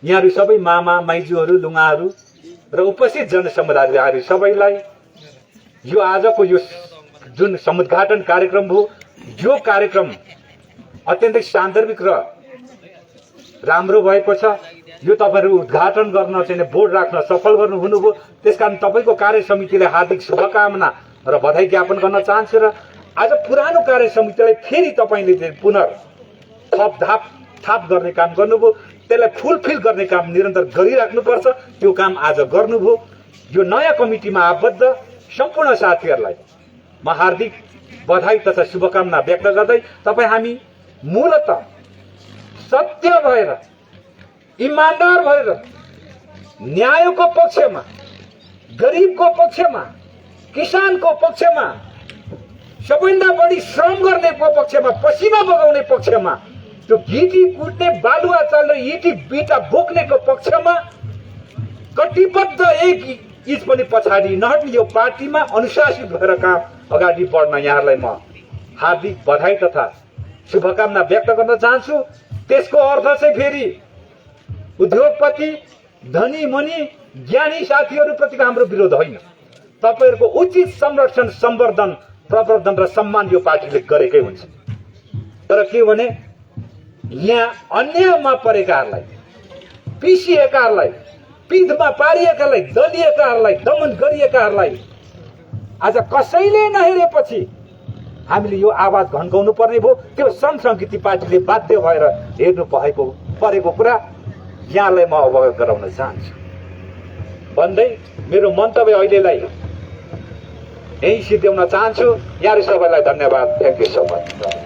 यहाँहरू सबै मामा माइजूहरू, लुगाहरू र उपस्थित जनसमुदायहरू सबैलाई यो आजको यो जुन समुद्घाटन कार्यक्रम हो, यो कार्यक्रम अत्यन्तै सान्दर्भिक र राम्रो भएको छ। यो तपाईहरु उद्घाटन गर्न चाहिँ बोर्ड राख्न सफल गर्नु हुनुभयो। त्यसकारण तपाईको कार्य समितिलाई हार्दिक शुभकामना र बधाई ज्ञापन गर्न चाहन्छु। र आज पुरानो कार्य समितिलाई फेरि तपाईले पुनः थप गर्ने काम गर्नुभयो, त्यसलाई फुलफिल गर्ने काम निरन्तर गरिराख्नुपर्छ। त्यो काम आज गर्नुभयो। यो नयाँ कमिटीमा आबद्ध सम्पूर्ण साथीहरूलाई म हार्दिक बधाई तथा शुभकामना व्यक्त गर्दै तपाई हामी मूलतः सत्य भएर, इमानदार भएर, न्यायको पक्षमा, गरिबको पक्षमा, किसानको पक्षमा, सबैभन्दा बढी श्रम गर्नेको पक्षमा, पसिना बगाउने पक्षमा, त्यो गिटी कुट्ने, बालुवा चाल्ने, इटी बिटा बोक्नेको पक्षमा कटिबद्ध एक इच पनि पछाडि नहट्ने यो पार्टीमा अनुशासित भएर काम अगाडि बढ्न यहाँहरूलाई म हार्दिक बधाई तथा शुभकामना व्यक्त गर्न चाहन्छु। त्यसको अर्थ चाहिँ फेरि उद्योगपति, धनी मनी, ज्ञानी साथीहरूप्रतिको हाम्रो विरोध होइन। तपाईँहरूको उचित संरक्षण, सम्वर्धन, प्रवर्धन र सम्मान यो पार्टीले गरेकै हुन्छ। तर के भने यहाँ अन्यायमा परेकाहरूलाई, पिसिएकाहरूलाई, पिँधमा पारिएकालाई, दलिएकाहरूलाई, दमन गरिएकाहरूलाई आज कसैले नहेरेपछि हामीले यो आवाज घन्काउनु पर्ने भयो। त्यो संस्कृति पार्टीले बाध्य भएर हेर्नु परेको कुरा यहाँलाई म अवगत गराउन चाहन्छु भन्दै मेरो मन्तव्य अहिलेलाई यही सिद्ध्याउन चाहन्छु। यहाँहरू सबैलाई धन्यवाद। Thank you so much.